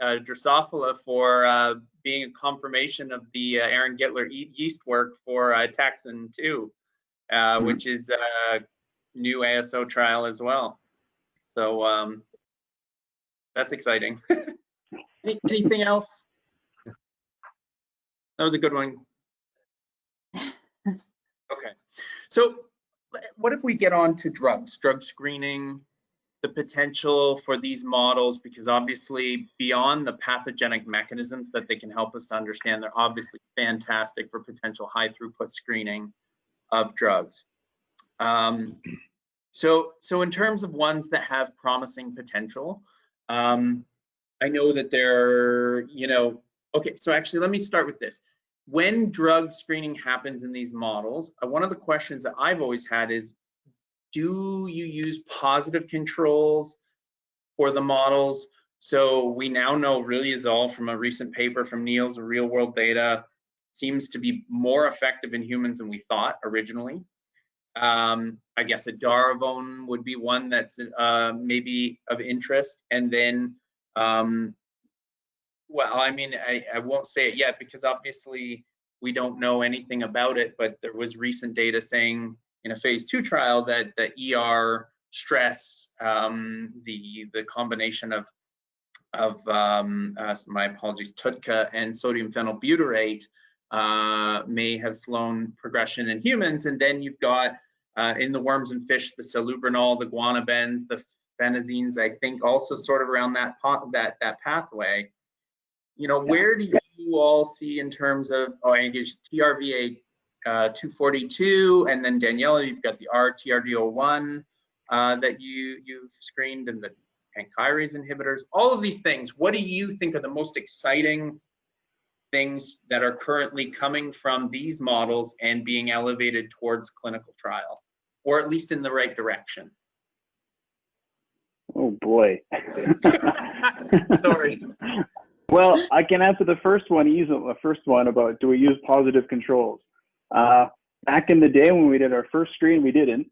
Speaker 1: Drosophila for being a confirmation of the Aaron Gittler yeast work for Taxon 2, which is a new ASO trial as well. So that's exciting. Anything else? That was a good one. Okay, so what if we get on to drug screening, the potential for these models, because obviously beyond the pathogenic mechanisms that they can help us to understand, they're obviously fantastic for potential high throughput screening of drugs. So in terms of ones that have promising potential, I know that they're, okay, so actually let me start with this. When drug screening happens in these models, one of the questions that I've always had is, do you use positive controls for the models? So we now know Riluzole from a recent paper from Niels, real world data, seems to be more effective in humans than we thought originally. I guess Edaravone would be one that's maybe of interest. And then, well, I won't say it yet because obviously we don't know anything about it, but there was recent data saying in a phase 2 trial that the ER stress, the combination of my apologies, TUDCA and sodium phenylbutyrate may have slowed progression in humans. And then you've got in the worms and fish, the salubrinol, the guanabens, the phenazines, I think also sort of around that pathway. You know, where do you all see in terms of, I guess TRVA 242, and then Daniela, you've got the TRD01 that you've screened, and the pancrease inhibitors, all of these things. What do you think are the most exciting things that are currently coming from these models and being elevated towards clinical trial, or at least in the right direction?
Speaker 5: Oh boy.
Speaker 1: Sorry.
Speaker 5: Well, I can answer the first one easily. The first one about, do we use positive controls? Back in the day when we did our first screen, we didn't.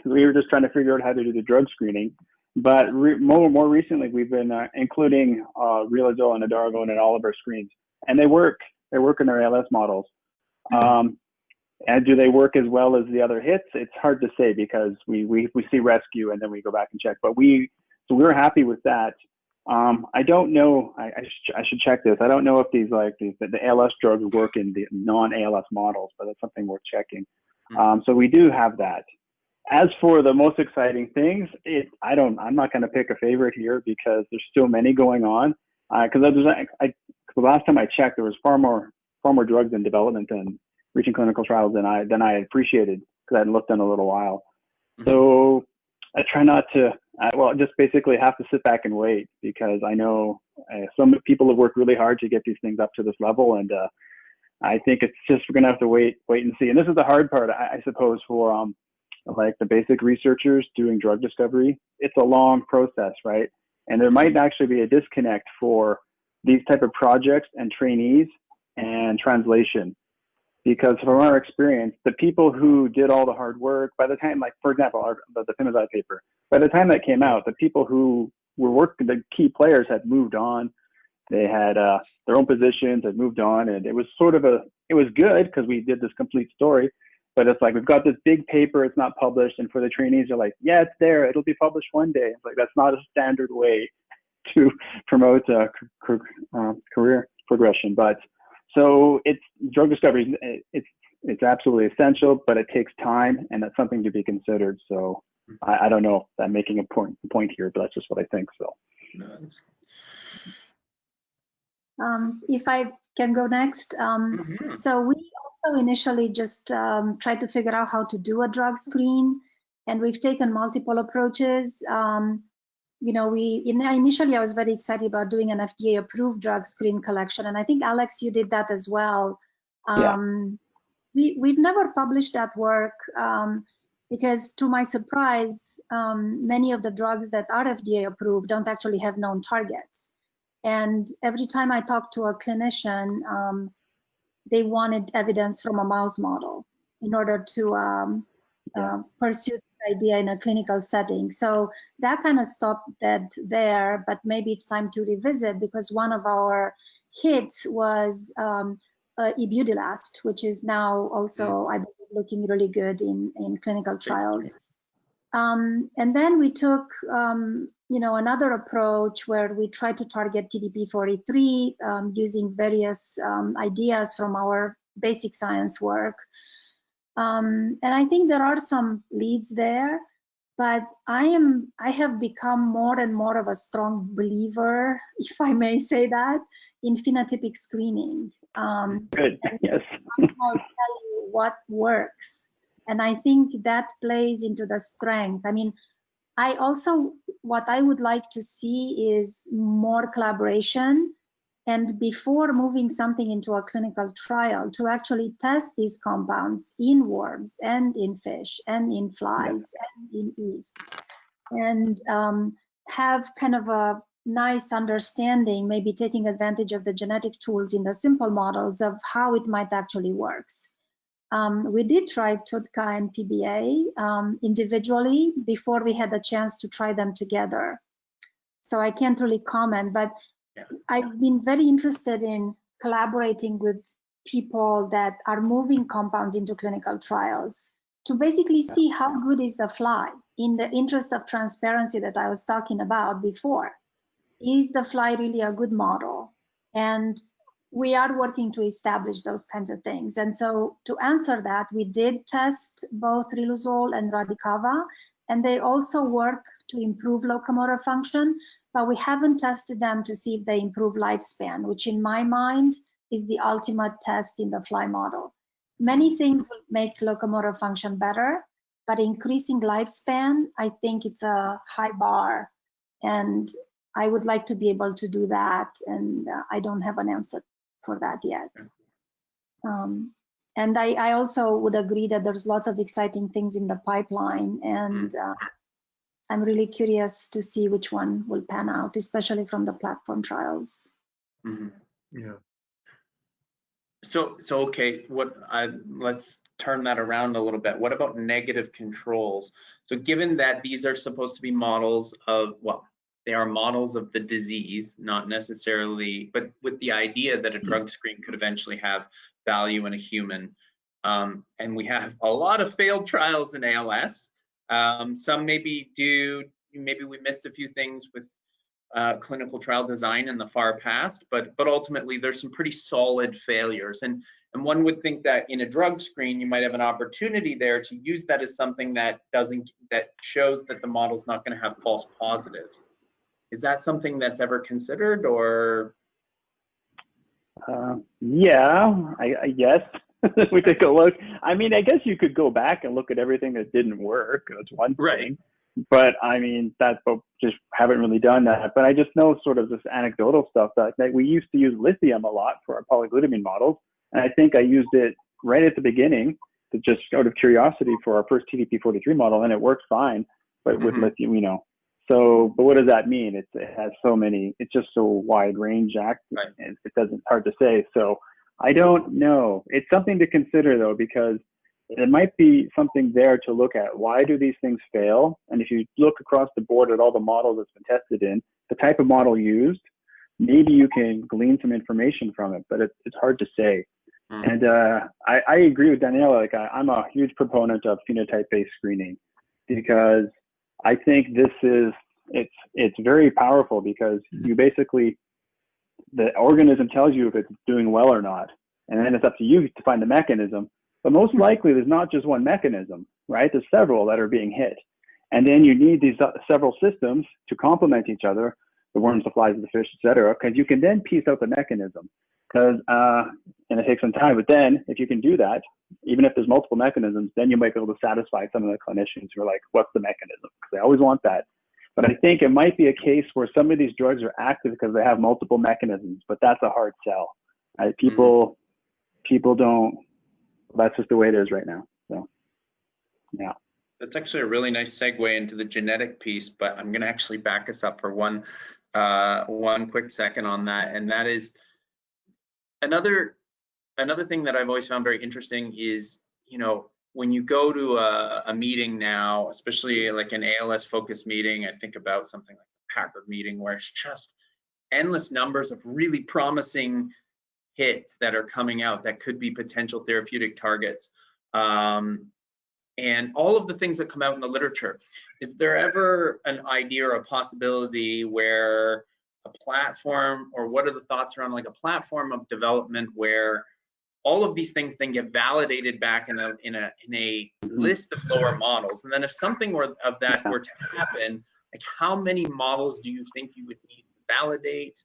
Speaker 5: We were just trying to figure out how to do the drug screening. But more recently, we've been including riluzole and edaravone in all of our screens, and they work. They work in our ALS models. And do they work as well as the other hits? It's hard to say because we see rescue and then we go back and check. But so we're happy with that. I don't know. I should check this. I don't know if the ALS drugs work in the non-ALS models, but that's something worth checking. So we do have that. As for the most exciting things, I'm not going to pick a favorite here because there's still many going on. Because the last time I checked, there was far more drugs in development and reaching clinical trials than I had appreciated because I hadn't looked in a little while. So I try not to. Just basically have to sit back and wait because I know some people have worked really hard to get these things up to this level, and I think it's just we're gonna have to wait and see. And this is the hard part, I suppose, for like the basic researchers doing drug discovery. It's a long process, right? And there might actually be a disconnect for these type of projects and trainees and translation. Because from our experience, the people who did all the hard work, by the time, like for example, the Phenotype paper, by the time that came out, the people who were working, the key players had moved on. They had their own positions, had moved on, and it was sort of it was good because we did this complete story. But it's like we've got this big paper, it's not published, and for the trainees, they're like, yeah, it's there, it'll be published one day. It's like that's not a standard way to promote career progression, but. So drug discovery, it's absolutely essential, but it takes time, and that's something to be considered. So I don't know if I'm making a point here, but that's just what I think. So.
Speaker 2: If I can go next. So we also initially just tried to figure out how to do a drug screen, and we've taken multiple approaches. Initially I was very excited about doing an FDA-approved drug screen collection, and I think Alex, you did that as well. We've never published that work because, to my surprise, many of the drugs that are FDA-approved don't actually have known targets. And every time I talked to a clinician, they wanted evidence from a mouse model in order to pursue the idea in a clinical setting. So that kind of stopped dead there, but maybe it's time to revisit because one of our hits was ibudilast, which is now also, I believe, looking really good in clinical trials. And then we took, another approach where we tried to target TDP-43 using various ideas from our basic science work. And I think there are some leads there, but I have become more and more of a strong believer, if I may say that, in phenotypic screening.
Speaker 5: Good. Yes.
Speaker 2: I'll tell you what works. And I think that plays into the strength. I mean, what I would like to see is more collaboration, and before moving something into a clinical trial, to actually test these compounds in worms and in fish and in flies and in yeast, and have kind of a nice understanding, maybe taking advantage of the genetic tools in the simple models of how it might actually works. We did try TUDCA and PBA individually before we had the chance to try them together. So I can't really comment, but I've been very interested in collaborating with people that are moving compounds into clinical trials to basically see how good is the fly in the interest of transparency that I was talking about before. is the fly really a good model? And we are working to establish those kinds of things. And so to answer that, we did test both riluzole and radicava, and they also work to improve locomotor function, but we haven't tested them to see if they improve lifespan, which in my mind is the ultimate test in the fly model. Many things will make locomotor function better, but increasing lifespan, I think it's a high bar. And I would like to be able to do that, and I don't have an answer for that yet. And I also would agree that there's lots of exciting things in the pipeline, and I'm really curious to see which one will pan out, especially from the platform trials.
Speaker 1: Mm-hmm.
Speaker 3: Yeah.
Speaker 1: So okay, let's turn that around a little bit. What about negative controls? So given that these are supposed to be models of, well, they are models of the disease, not necessarily, but with the idea that a drug screen could eventually have value in a human. And we have a lot of failed trials in ALS. Some maybe we missed a few things with clinical trial design in the far past, but ultimately there's some pretty solid failures. And one would think that in a drug screen, you might have an opportunity there to use that as something that shows that the model's not going to have false positives. Is that something that's ever considered, or?
Speaker 5: Yeah, I guess. We take a look. I mean, I guess you could go back and look at everything that didn't work. That's one thing. But I mean, just haven't really done that. But I just know sort of this anecdotal stuff that we used to use lithium a lot for our polyglutamine models. And I think I used it right at the beginning to just out of curiosity for our first TDP-43 model, and it worked fine. But with lithium, So, but what does that mean? It has so many, it's just so wide range and it's hard to say. So I don't know. It's something to consider though, because it might be something there to look at. Why do these things fail? And if you look across the board at all the models that's been tested in, the type of model used, maybe you can glean some information from it, but it's hard to say. And I agree with Daniela. Like I'm a huge proponent of phenotype-based screening, because I think it's very powerful, because you basically, the organism tells you if it's doing well or not, and then it's up to you to find the mechanism. But most likely there's not just one mechanism, right? There's several that are being hit. And then you need these several systems to complement each other, the worms, the flies, the fish, etc., because you can then piece out the mechanism. And it takes some time, but then if you can do that, even if there's multiple mechanisms, then you might be able to satisfy some of the clinicians who are like, what's the mechanism? Because they always want that. But I think it might be a case where some of these drugs are active because they have multiple mechanisms, but that's a hard sell. People don't, that's just the way it is right now. So, yeah.
Speaker 1: That's actually a really nice segue into the genetic piece, but I'm going to actually back us up for one quick second on that. And that is another thing that I've always found very interesting is, when you go to a meeting now, especially like an ALS focused meeting, I think about something like the Packard meeting, where it's just endless numbers of really promising hits that are coming out that could be potential therapeutic targets. And all of the things that come out in the literature. Is there ever an idea or a possibility where a platform, or what are the thoughts around like a platform of development where all of these things then get validated back in a list of lower models? And then if something of that were to happen, like how many models do you think you would need to validate?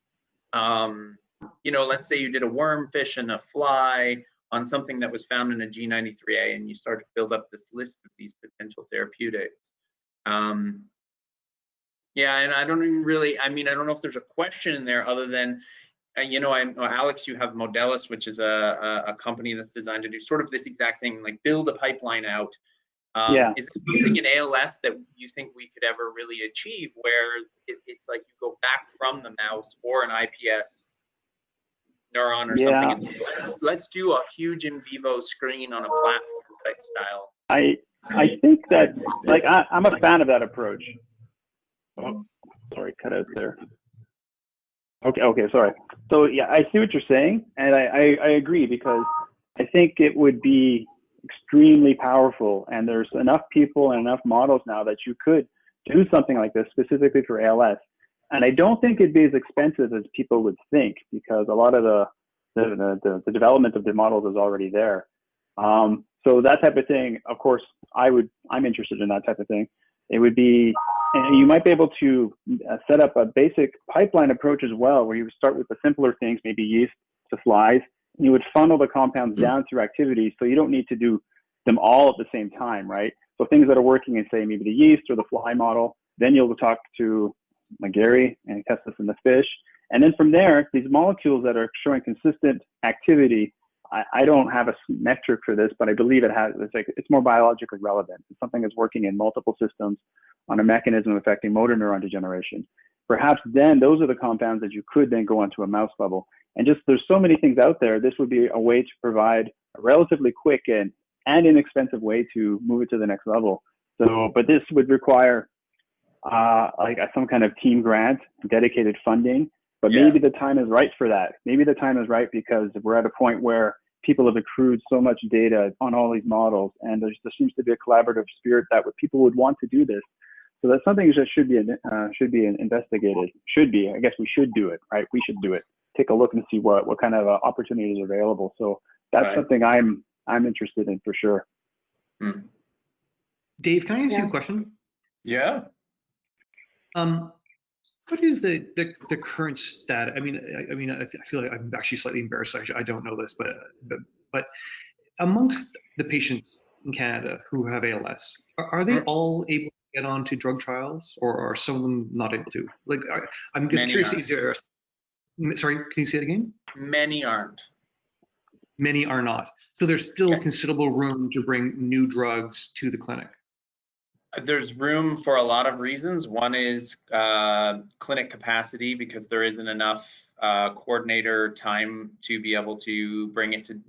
Speaker 1: Let's say you did a worm, fish, and a fly on something that was found in a G93A, and you start to build up this list of these potential therapeutics. Yeah, and I don't even really, I don't know if there's a question in there other than, I know Alex, you have Modelis, which is a company that's designed to do sort of this exact thing, like build a pipeline out. Is it something in ALS that you think we could ever really achieve, where it's like you go back from the mouse or an iPS neuron or something, and say, let's do a huge in vivo screen on a platform type style?
Speaker 5: I think that, like, I'm a fan of that approach. Oh, sorry, cut out there. Okay, sorry. So yeah, I see what you're saying, and I agree, because I think it would be extremely powerful, and there's enough people and enough models now that you could do something like this specifically for ALS. And I don't think it'd be as expensive as people would think, because a lot of the development of the models is already there. So that type of thing, of course, I'm interested in that type of thing. It would be, and you might be able to set up a basic pipeline approach as well, where you would start with the simpler things, maybe yeast to flies, and you would funnel the compounds down through activity, so you don't need to do them all at the same time, right? So things that are working in, say, maybe the yeast or the fly model, then you'll talk to Gary and test this in the fish. And then from there, these molecules that are showing consistent activity, I don't have a metric for this, but I believe it's more biologically relevant. It's something that's working in multiple systems on a mechanism affecting motor neuron degeneration. Perhaps then those are the compounds that you could then go onto a mouse level. And just, there's so many things out there. This would be a way to provide a relatively quick and inexpensive way to move it to the next level. So, but this would require like some kind of team grant, dedicated funding. But maybe the time is right for that. Maybe the time is right because we're at a point where people have accrued so much data on all these models, and there seems to be a collaborative spirit that people would want to do this. So that's something that should be investigated. Should be. I guess we should do it, right? We should do it. Take a look and see what kind of opportunities are available. So that's something I'm interested in for sure.
Speaker 3: Dave, can I ask you a question?
Speaker 1: Yeah.
Speaker 3: What is the current status? I mean, I feel like I'm actually slightly embarrassed. I don't know this, but amongst the patients in Canada who have ALS, are they all able to get onto drug trials, or are some of them not able to? Like, I'm just curious. Sorry, can you say it again?
Speaker 1: Many aren't.
Speaker 3: Many are not. So there's still considerable room to bring new drugs to the clinic.
Speaker 1: There's room for a lot of reasons. One is clinic capacity, because there isn't enough coordinator time to be able to bring it to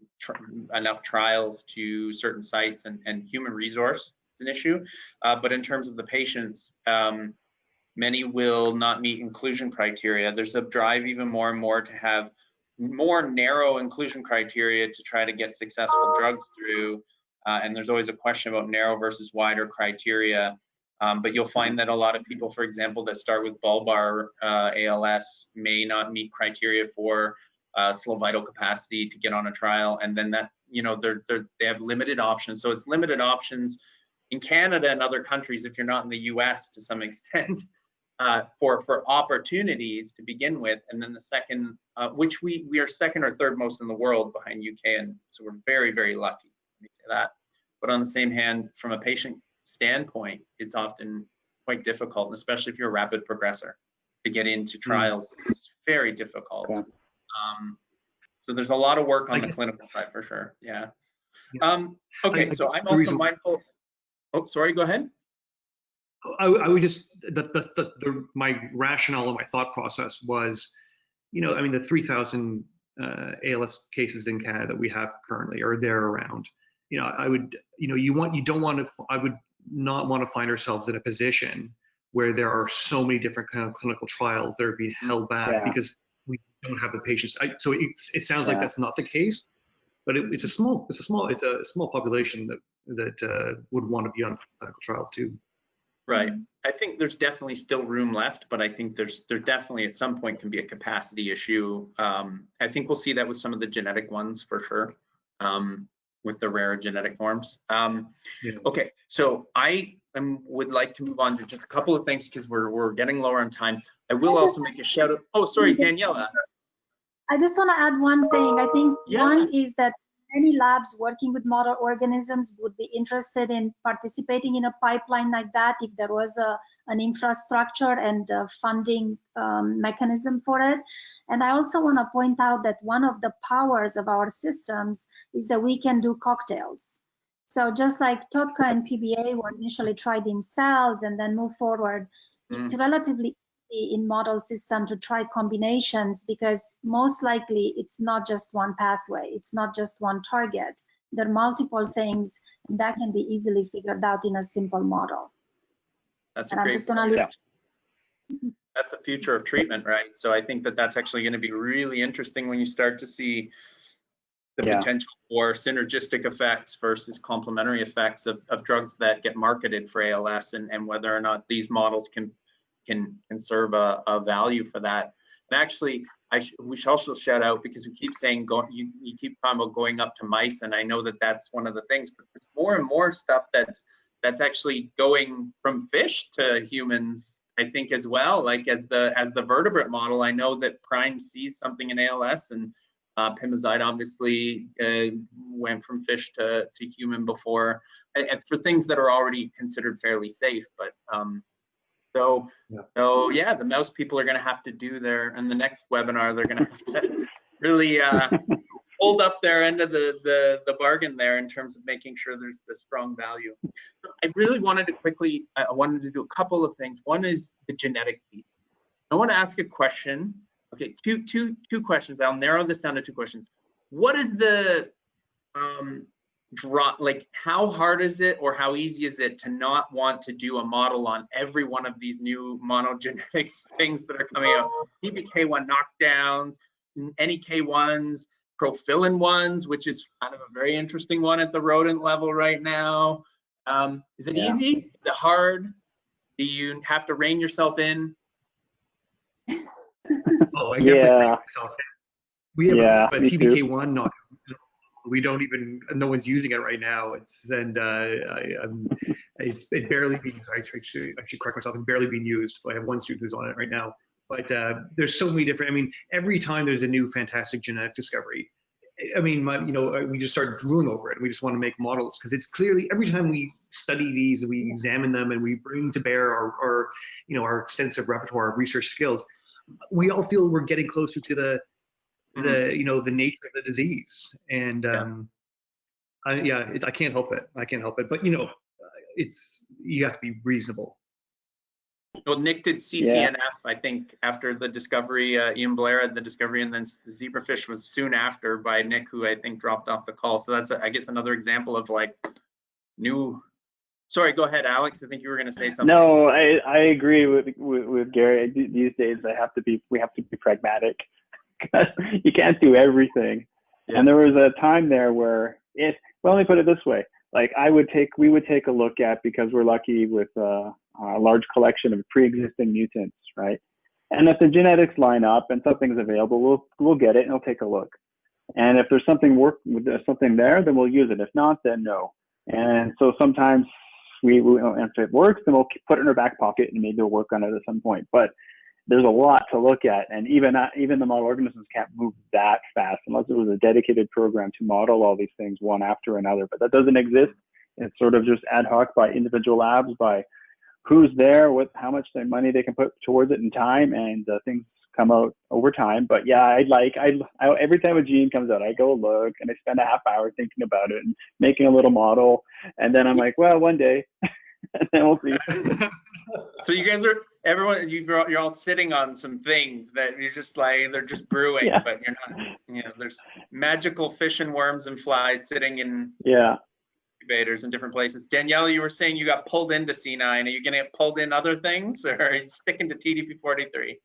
Speaker 1: enough trials to certain sites, and human resource is an issue. But in terms of the patients, many will not meet inclusion criteria. There's a drive even more and more to have more narrow inclusion criteria to try to get successful drugs through. And there's always a question about narrow versus wider criteria. But you'll find that a lot of people, for example, that start with bulbar ALS may not meet criteria for slow vital capacity to get on a trial. And then that, they have limited options. So it's limited options in Canada and other countries, if you're not in the US to some extent, for opportunities to begin with. And then the second, which we are second or third most in the world behind UK. And so we're very, very lucky, let me say that. But on the same hand, from a patient standpoint, it's often quite difficult, and especially if you're a rapid progressor, to get into trials. It's very difficult. Yeah. So there's a lot of work on the clinical side for sure. Yeah. Okay, so I'm also mindful. Oh, sorry, go ahead.
Speaker 3: I would just, my rationale and my thought process was, I mean, the 3,000 ALS cases in Canada that we have currently, or there around. I would, I would not want to find ourselves in a position where there are so many different kind of clinical trials that are being held back because we don't have the patients. So it sounds like that's not the case, but it's a small population that would want to be on clinical trials too.
Speaker 1: Right. I think there's definitely still room left, but I think there definitely at some point can be a capacity issue. I think we'll see that with some of the genetic ones for sure. With the rare genetic forms. Okay, so I would like to move on to just a couple of things because we're getting lower on time. I will also make a shout out. Oh, sorry, Daniela.
Speaker 2: I just want to add one thing. I think one is that many labs working with model organisms would be interested in participating in a pipeline like that if there was an infrastructure and a funding mechanism for it. And I also want to point out that one of the powers of our systems is that we can do cocktails. So just like TODCA and PBA were initially tried in cells and then move forward, it's relatively easy in model system to try combinations because most likely it's not just one pathway, it's not just one target. There are multiple things and that can be easily figured out in a simple model.
Speaker 1: That's a great point. That's the future of treatment, right? So I think that that's actually going to be really interesting when you start to see the potential for synergistic effects versus complementary effects of drugs that get marketed for ALS, and whether or not these models can can serve a value for that. And actually, we should also shout out, because we keep saying you keep talking about going up to mice, and I know that that's one of the things, but there's more and more stuff that's actually going from fish to humans, I think, as well. Like as the vertebrate model, I know that Prime sees something in ALS, and Pimazide obviously went from fish to human before, and for things that are already considered fairly safe. But so yeah, the mouse people are going to have to do in the next webinar, they're going to have to really hold up their end of the bargain there in terms of making sure there's the strong value. So I really wanted to I wanted to do a couple of things. One is the genetic piece. I want to ask a question. Okay, two questions. I'll narrow this down to 2 questions. What is the like, how hard is it, or how easy is it to not want to do a model on every one of these new monogenetic things that are coming out? PBK1 knockdowns, NEK1s, profilin ones, which is kind of a very interesting one at the rodent level right now. Is it easy? Is it hard? Do you have to rein yourself in?
Speaker 3: Oh, I definitely rein myself in. We have a TBK1 knock. We don't even, no one's using it right now. It's barely being used. I should correct myself. It's barely being used. I have one student who's on it right now. But there's so many different. I mean, every time there's a new fantastic genetic discovery, I mean, we just start drooling over it. We just want to make models, because it's clearly, every time we study these, we examine them, and we bring to bear our extensive repertoire of research skills, we all feel we're getting closer to the nature of the disease. And I can't help it. But you have to be reasonable.
Speaker 1: Well, Nick did CCNF, I think, after the discovery. Ian Blair had the discovery, and then Zebrafish was soon after by Nick, who I think dropped off the call. So that's, I guess, another example of like new. Sorry, go ahead, Alex. I think you were going to say something.
Speaker 5: No, I agree with Gary. These days, we have to be pragmatic. You can't do everything. Yeah. And there was a time there where well, let me put it this way. Like we would take a look at, because we're lucky with a large collection of pre-existing mutants, right? And if the genetics line up and something's available, we'll get it and we'll take a look. And if there's something there, then we'll use it. If not, then no. And so sometimes if it works, then we'll put it in our back pocket and maybe we'll work on it at some point. But there's a lot to look at, and even the model organisms can't move that fast unless it was a dedicated program to model all these things one after another. But that doesn't exist. It's sort of just ad hoc by individual labs, by who's there, how much money they can put towards it in time, and things come out over time. But yeah, every time a gene comes out, I go look and I spend a half hour thinking about it and making a little model, and then I'm like, well, one day, and then we'll see.
Speaker 1: So you guys you're all sitting on some things that you're just like, they're just brewing, but you're not, there's magical fish and worms and flies sitting in incubators in different places. Danielle, you were saying you got pulled into C9. Are you going to get pulled in other things, or are you sticking to TDP43?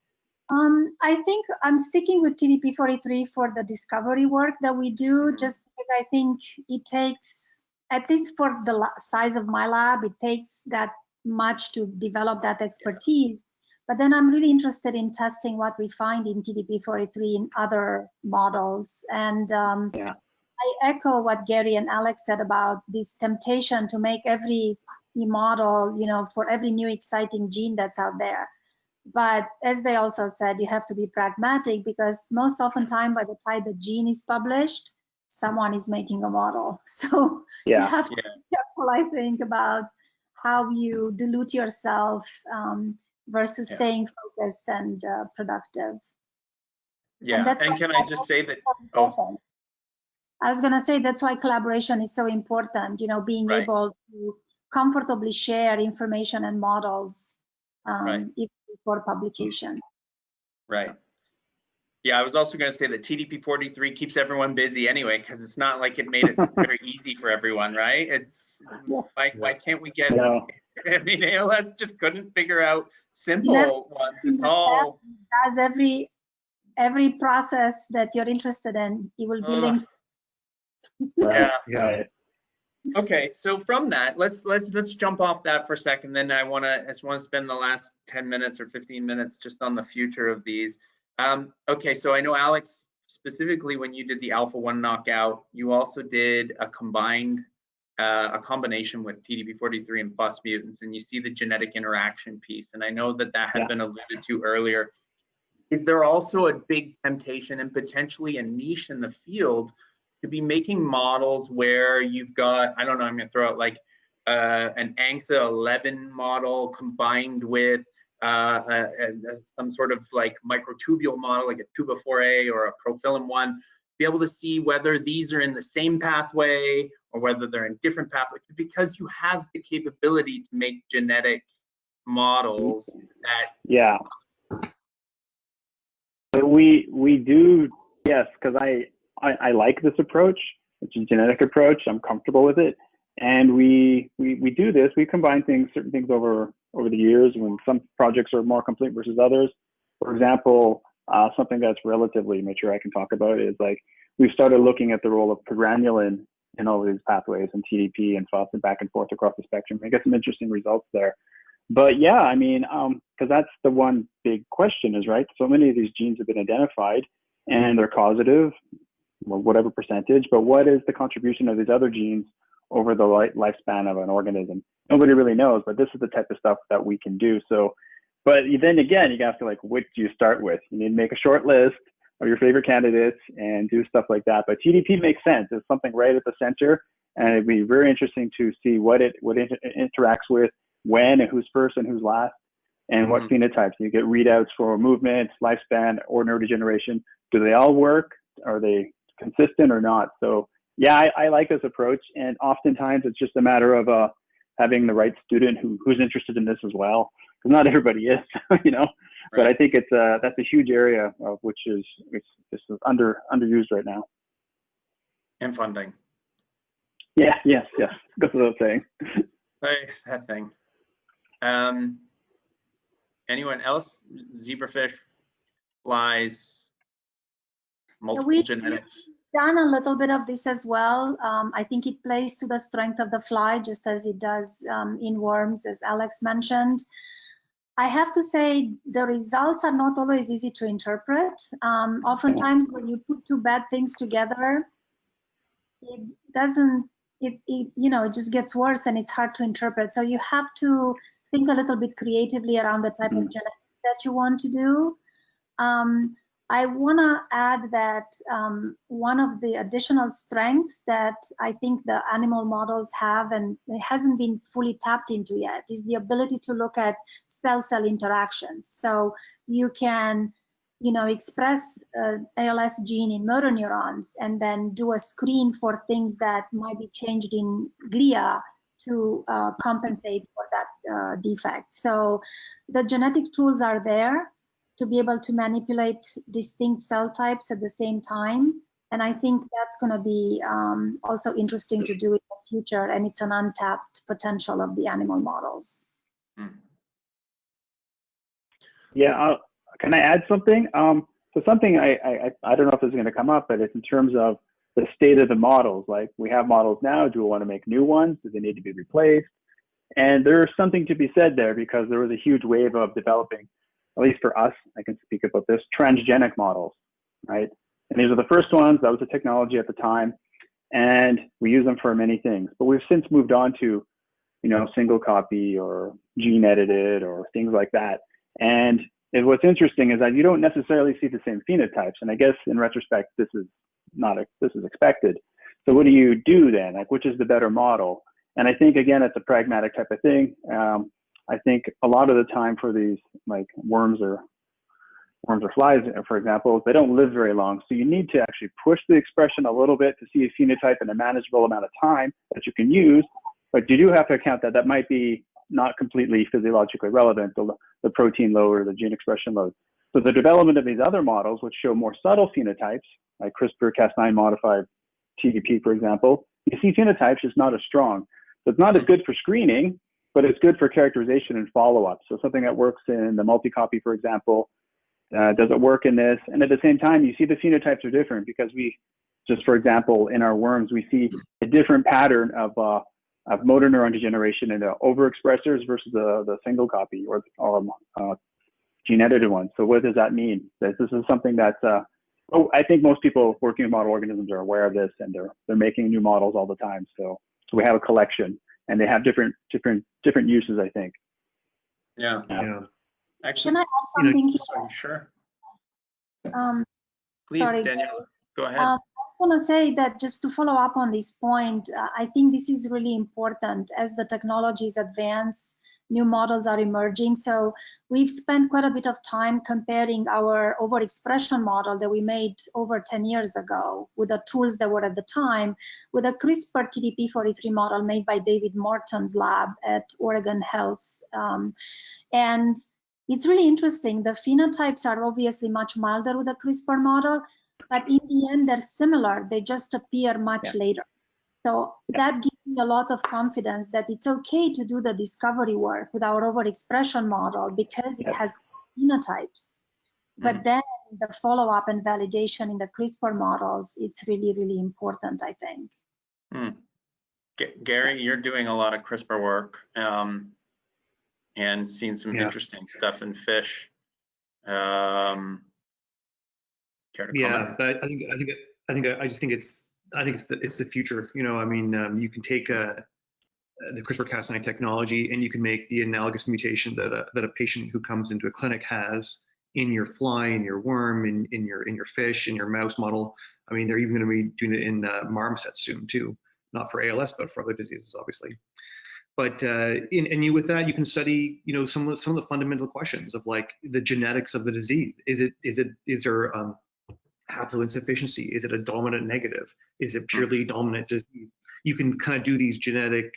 Speaker 2: I think I'm sticking with TDP43 for the discovery work that we do, just because I think it takes, at least for the size of my lab, it takes that much to develop that expertise. But then I'm really interested in testing what we find in TDP43 in other models. And I echo what Gary and Alex said about this temptation to make every model, for every new exciting gene that's out there. But as they also said, you have to be pragmatic, because most often time, by the time the gene is published, someone is making a model. So you have to be careful, I think, about how you dilute yourself versus staying focused and productive.
Speaker 1: Yeah, and can I just say that? Oh.
Speaker 2: I was going to say that's why collaboration is so important. Being able to comfortably share information and models for publication.
Speaker 1: Right. Yeah, I was also going to say that TDP43 keeps everyone busy anyway, because it's not like it made it very easy for everyone, right? It's why can't we get? I mean, ALS just couldn't figure out simple ones. It's all
Speaker 2: as every process that you're interested in, it will be linked.
Speaker 5: Yeah.
Speaker 1: Okay, so from that, let's jump off that for a second. Then I want to spend the last 10 minutes or 15 minutes just on the future of these. Okay, so I know Alex, specifically when you did the alpha-1 knockout, you also did a combination with TDP43 and FUS mutants, and you see the genetic interaction piece. And I know that had been alluded to earlier. Is there also a big temptation and potentially a niche in the field to be making models where you've got, I don't know, I'm going to throw out like an ANCSA 11 model combined with some sort of like microtubule model, like a tuba4A or a profilin 1, be able to see whether these are in the same pathway or whether they're in different pathways, because you have the capability to make genetic models that.
Speaker 5: Yeah. So we do, yes, because I like this approach, which is a genetic approach. I'm comfortable with it, and we do this. We combine certain things over the years when some projects are more complete versus others. For example, something that's relatively mature I can talk about is like we've started looking at the role of progranulin in all these pathways and TDP and FUS and back and forth across the spectrum. We get some interesting results there. But yeah, I mean, because that's the one big question is, right, so many of these genes have been identified and they're causative, or whatever percentage, but what is the contribution of these other genes over the lifespan of an organism? Nobody really knows, but this is the type of stuff that we can do. So, but then again, you have to like, what do you start with? You need to make a short list of your favorite candidates and do stuff like that. But TDP makes sense. It's something right at the center, and it'd be very interesting to see what it interacts with, when and who's first and who's last, and what phenotypes. You get readouts for movement, lifespan, or neurodegeneration. Do they all work? Are they consistent or not? So yeah, I like this approach, and oftentimes it's just a matter of having the right student who's interested in this as well, because not everybody is, you know. Right. But I think that's a huge area of which is underused right now.
Speaker 1: And funding.
Speaker 5: Yeah, yes, goes without saying.
Speaker 1: That thing. Anyone else? Zebrafish, flies, multiple genetics.
Speaker 2: We've done a little bit of this as well. I think it plays to the strength of the fly, just as it does in worms, as Alex mentioned. I have to say the results are not always easy to interpret. Oftentimes when you put two bad things together, it doesn't, you know, it just gets worse and it's hard to interpret. So you have to think a little bit creatively around the type of genetics that you want to do. I want to add that one of the additional strengths that I think the animal models have, and it hasn't been fully tapped into yet, is the ability to look at cell-cell interactions. So you can, you know, express ALS gene in motor neurons and then do a screen for things that might be changed in glia to compensate for that defect. So the genetic tools are there to be able to manipulate distinct cell types at the same time. And I think that's going to be also interesting to do in the future, and it's an untapped potential of the animal models.
Speaker 5: Yeah, can I add something? So something I don't know if this is going to come up, but it's in terms of the state of the models. Like we have models now, do we want to make new ones? Do they need to be replaced? And there's something to be said there, because there was a huge wave of developing, at least for us, I can speak about this, transgenic models, right? And these are the first ones. That was the technology at the time, and we use them for many things. But we've since moved on to, you know, single copy or gene edited or things like that. And what's interesting is that you don't necessarily see the same phenotypes. And I guess in retrospect, this is expected. So what do you do then? Like, which is the better model? And I think, again, it's a pragmatic type of thing. I think a lot of the time for these like worms or flies, for example, they don't live very long. So you need to actually push the expression a little bit to see a phenotype in a manageable amount of time that you can use. But you do have to account that that might be not completely physiologically relevant, the protein load or the gene expression load. So the development of these other models, which show more subtle phenotypes, like CRISPR-Cas9 modified TDP, for example, you see phenotypes just not as strong. So it's not as good for screening, but it's good for characterization and follow-up. So something that works in the multi-copy, for example, does it work in this? And at the same time, you see the phenotypes are different because we Just for example, in our worms, we see a different pattern of motor neuron degeneration in the overexpressors versus the single copy or gene edited ones. So what does that mean? This is something that's I think most people working with model organisms are aware of this, and they're making new models all the time. So we have a collection, and they have different uses, I think.
Speaker 1: Yeah. Actually,
Speaker 2: can I add something here?
Speaker 1: Sure. Please,
Speaker 2: Sorry.
Speaker 1: Danielle, go ahead.
Speaker 2: I was going to say that just to follow up on this point, I think this is really important as the technologies advance, new models are emerging. So we've spent quite a bit of time comparing our overexpression model that we made over 10 years ago with the tools that were at the time with a CRISPR TDP43 model made by David Morton's lab at Oregon Health. And it's really interesting. The phenotypes are obviously much milder with the CRISPR model, but in the end, they're similar. They just appear much later. So that gives me a lot of confidence that it's okay to do the discovery work with our overexpression model because it has phenotypes. But then the follow-up and validation in the CRISPR models, it's really, really important, I think.
Speaker 1: Gary, you're doing a lot of CRISPR work and seeing some interesting stuff in fish. Care to comment?
Speaker 3: But I just think it's the future. You know, I mean, you can take the CRISPR-Cas9 technology and you can make the analogous mutation that a patient who comes into a clinic has in your fly, in your worm, in your fish, in your mouse model. I mean, they're even going to be doing it in marmosets soon too, not for ALS, but for other diseases, obviously. But with that, you can study, you know, some of the fundamental questions of like the genetics of the disease. Is there haploinsufficiency? Is it a dominant negative? Is it purely dominant disease? You can kind of do these genetic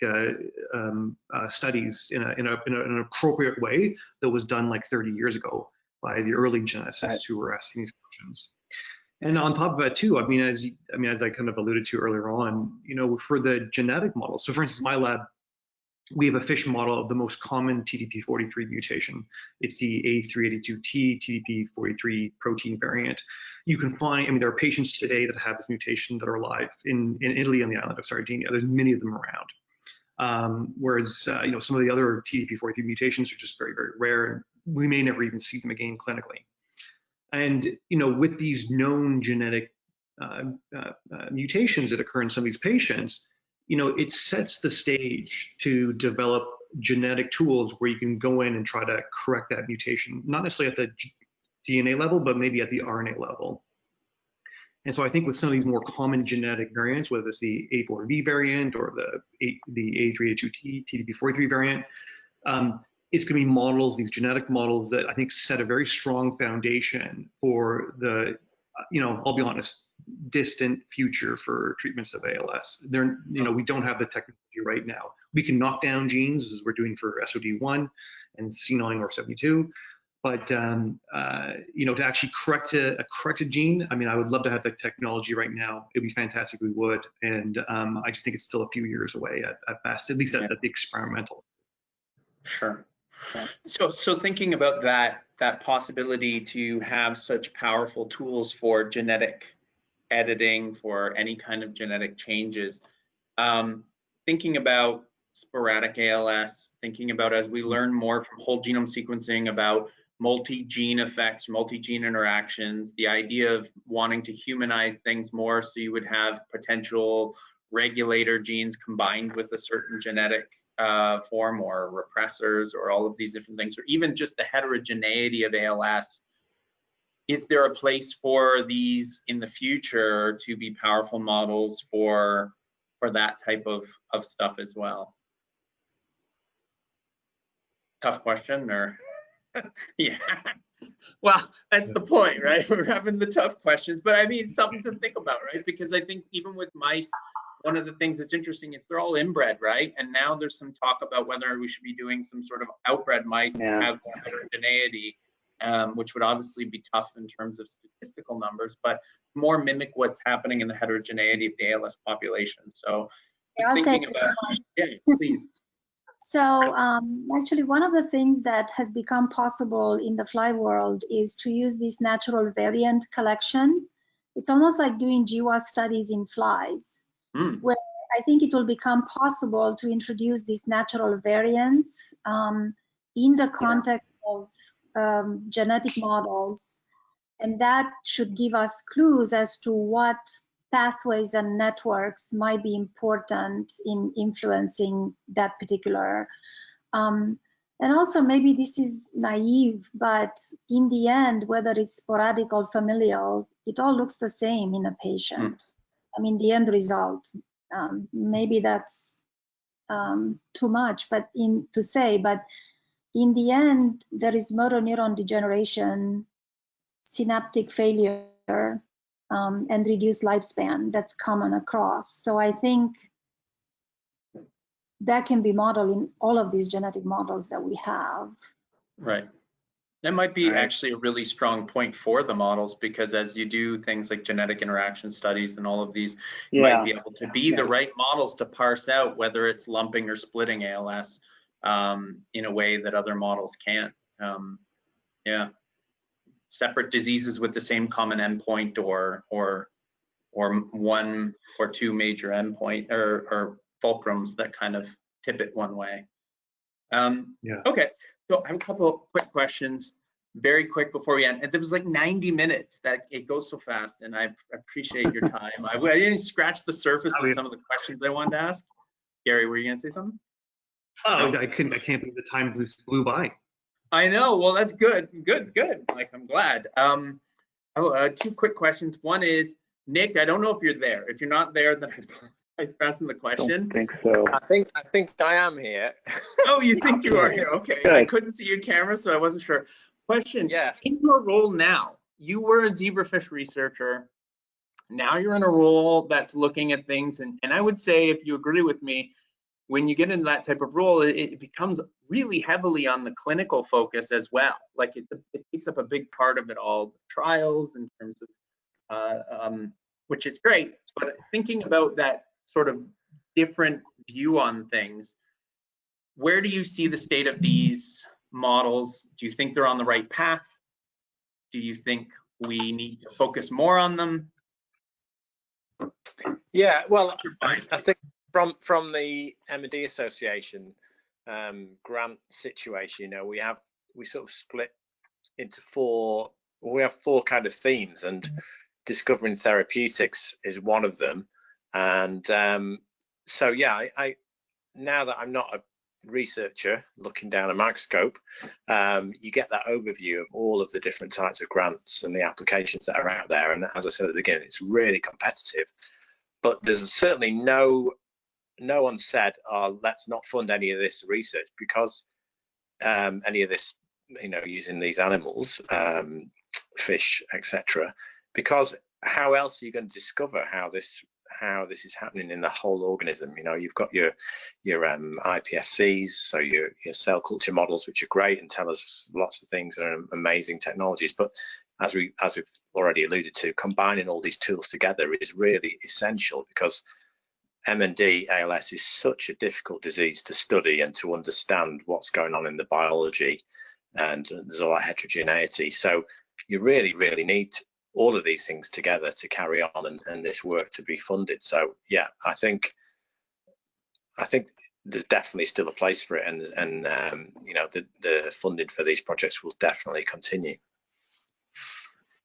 Speaker 3: studies in an appropriate way that was done like 30 years ago by the early geneticists who were asking these questions. And on top of that too, I mean, as I kind of alluded to earlier on, you know, for the genetic models. So for instance, my lab, we have a fish model of the most common TDP43 mutation. It's the A382T TDP43 protein variant. You can find, I mean, there are patients today that have this mutation that are alive in Italy on the island of Sardinia. There's many of them around. Whereas, you know, some of the other TDP43 mutations are just very, very rare, and we may never even see them again clinically. And, you know, with these known genetic mutations that occur in some of these patients, you know, it sets the stage to develop genetic tools where you can go in and try to correct that mutation, not necessarily at the DNA level, but maybe at the RNA level. And so I think with some of these more common genetic variants, whether it's the A4V variant or the A382T TDP43 variant, it's going to be models, these genetic models that I think set a very strong foundation for the, you know, I'll be honest, distant future for treatments of ALS. You know, we don't have the technology right now. We can knock down genes as we're doing for SOD1 and C9 or 72, but you know, to actually correct a gene, I mean, I would love to have the technology right now. It'd be fantastic, we would, and I just think it's still a few years away at best, at least at the experimental.
Speaker 1: Sure. So thinking about that possibility to have such powerful tools for genetic editing, for any kind of genetic changes, thinking about sporadic ALS, thinking about as we learn more from whole genome sequencing about multi-gene effects, multi-gene interactions, the idea of wanting to humanize things more so you would have potential regulator genes combined with a certain genetic form or repressors or all of these different things, or even just the heterogeneity of ALS. Is there a place for these in the future to be powerful models for that type of stuff as well? Tough question, or yeah. Well, that's the point, right? We're having the tough questions, but I mean, something to think about, right? Because I think even with mice, one of the things that's interesting is they're all inbred, right? And now there's some talk about whether we should be doing some sort of outbred mice that have more heterogeneity, which would obviously be tough in terms of statistical numbers, but more mimic what's happening in the heterogeneity of the ALS population. So thinking about, yeah, please.
Speaker 2: So actually, one of the things that has become possible in the fly world is to use this natural variant collection it's almost like doing GWAS studies in flies, where I think it will become possible to introduce these natural variants in the context of genetic models, and that should give us clues as to what pathways and networks might be important in influencing that particular. And also, maybe this is naive, but in the end, whether it's sporadic or familial, it all looks the same in a patient. I mean, the end result. Maybe that's too much, but to say, but in the end, there is motor neuron degeneration, synaptic failure, and reduced lifespan that's common across. So I think that can be modeled in all of these genetic models that we have.
Speaker 1: Right. That might be actually a really strong point for the models, because as you do things like genetic interaction studies and all of these, you might be able to be the right models to parse out whether it's lumping or splitting ALS in a way that other models can't. Yeah. Separate diseases with the same common endpoint or one or two major endpoint or fulcrums that kind of tip it one way. Okay, so I have a couple of quick questions, very quick before we end. There was like 90 minutes. That it goes so fast, and I appreciate your time. I didn't scratch the surface of some of the questions I wanted to ask. Gary, were you gonna say something?
Speaker 3: Oh, no? I can't believe the time flew by. I
Speaker 1: know. Well, that's good. Like, I'm glad. Two quick questions. One is, Nick, I don't know if you're there. If you're not there, then I'm asking the question.
Speaker 5: I don't think so.
Speaker 4: I think I am here.
Speaker 1: Oh, you think you are here? Okay. Good. I couldn't see your camera, so I wasn't sure. Question. Yeah. In your role now, you were a zebrafish researcher. Now you're in a role that's looking at things, and I would say, if you agree with me, when you get into that type of role, it becomes really heavily on the clinical focus as well. Like it takes up a big part of it all, the trials in terms of, which is great, but thinking about that sort of different view on things, where do you see the state of these models? Do you think they're on the right path? Do you think we need to focus more on them?
Speaker 4: Yeah, well, I think from the M&D Association grant situation, we sort of split into four kind of themes, and discovering therapeutics is one of them. And so yeah, I now that I'm not a researcher looking down a microscope, you get that overview of all of the different types of grants and the applications that are out there. And as I said at the beginning, it's really competitive, but there's certainly no one said, oh, let's not fund any of this research, because any of this, using these animals, fish, etc. Because how else are you going to discover how this is happening in the whole organism? You've got your iPSCs, so your cell culture models, which are great and tell us lots of things and are amazing technologies. But as we've already alluded to, combining all these tools together is really essential, because M&D ALS is such a difficult disease to study and to understand what's going on in the biology, and there's a lot of heterogeneity. So you really, really need all of these things together to carry on and this work to be funded. So yeah, I think there's definitely still a place for it, and the funding for these projects will definitely continue.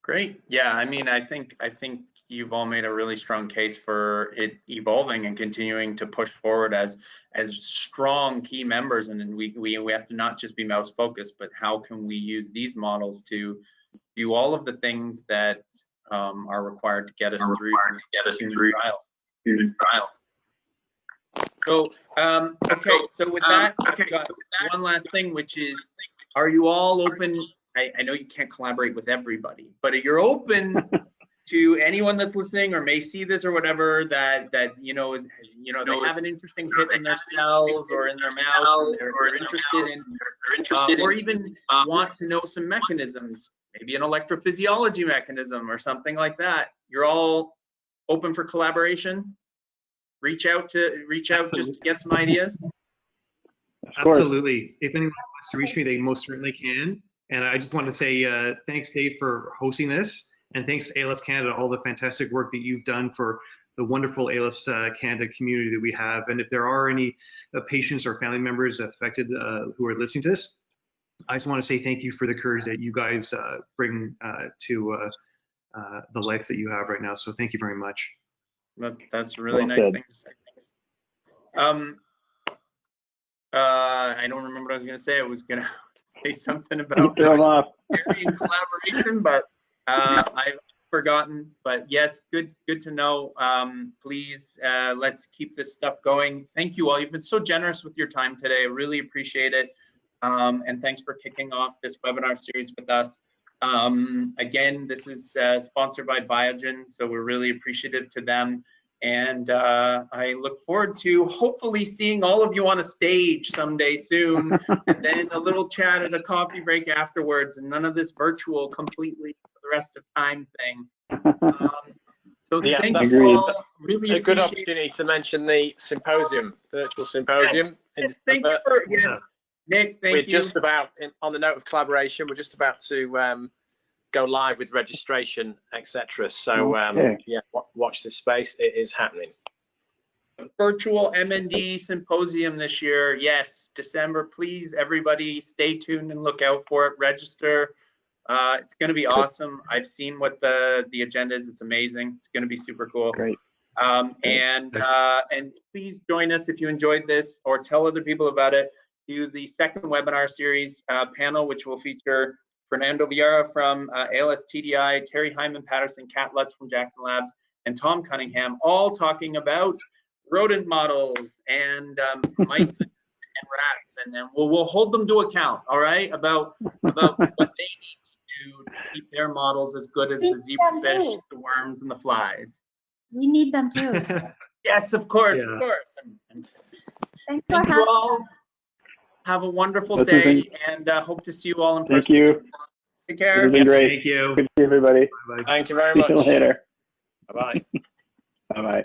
Speaker 1: Great. Yeah, I mean, I think you've all made a really strong case for it evolving and continuing to push forward as strong key members. And then we have to not just be mouse focused, but how can we use these models to do all of the things that are required to get us through human trials. So okay, so with that, I've got one last thing, which is, are you all open? I know you can't collaborate with everybody, but you're open to anyone that's listening or may see this or whatever that they have an interesting hit in their cells or in their mouse, or they're interested in, or even want to know some mechanisms, maybe an electrophysiology mechanism or something like that. You're all open for collaboration. Reach out just to get some ideas.
Speaker 3: Absolutely. If anyone wants to reach me, they most certainly can. And I just want to say thanks, Dave, for hosting this. And thanks to ALS Canada, all the fantastic work that you've done for the wonderful ALS Canada community that we have. And if there are any patients or family members affected who are listening to this, I just want to say thank you for the courage that you guys bring to the life that you have right now. So thank you very much.
Speaker 1: That's a really nice thing to say. I don't remember what I was going to say. I was going to say something about Bacteria collaboration, but I've forgotten. But yes, good to know. Please, let's keep this stuff going. Thank you all. You've been so generous with your time today. I really appreciate it. And thanks for kicking off this webinar series with us. Again, this is sponsored by Biogen, so we're really appreciative to them. And I look forward to hopefully seeing all of you on a stage someday soon, and then a little chat at a coffee break afterwards, and none of this virtual completely for the rest of time thing. So yeah, thank you all. Really
Speaker 6: a good opportunity to mention the symposium, virtual symposium.
Speaker 1: Yes, thank you for Nick. Thank you.
Speaker 6: We're just about, on the note of collaboration, we're just about to go live with registration, etc. So yeah, watch this space. It is happening.
Speaker 1: Virtual MND symposium this year. Yes, December. Please, everybody, stay tuned and look out for it. Register. It's going to be awesome. I've seen what the agenda is. It's amazing. It's going to be super cool.
Speaker 5: Great.
Speaker 1: And please join us if you enjoyed this, or tell other people about it. To the second webinar series panel, which will feature Fernando Vieira from ALS TDI, Terry Hyman Patterson, Kat Lutz from Jackson Labs, and Tom Cunningham, all talking about rodent models and mice and rats, and then we'll hold them to account, all right, about what they need to do to keep their models as good as the zebrafish, the worms, and the flies.
Speaker 2: We need them too.
Speaker 1: Yes, of course, of course.
Speaker 2: Thank
Speaker 1: you all. Have a wonderful day, and hope to see you all in person.
Speaker 5: Thank you.
Speaker 1: Take care.
Speaker 5: It's been great.
Speaker 3: Thank you.
Speaker 5: Good to see everybody.
Speaker 3: Bye-bye.
Speaker 6: Thank you very much.
Speaker 5: See you later.
Speaker 6: Bye-bye.
Speaker 5: Bye-bye.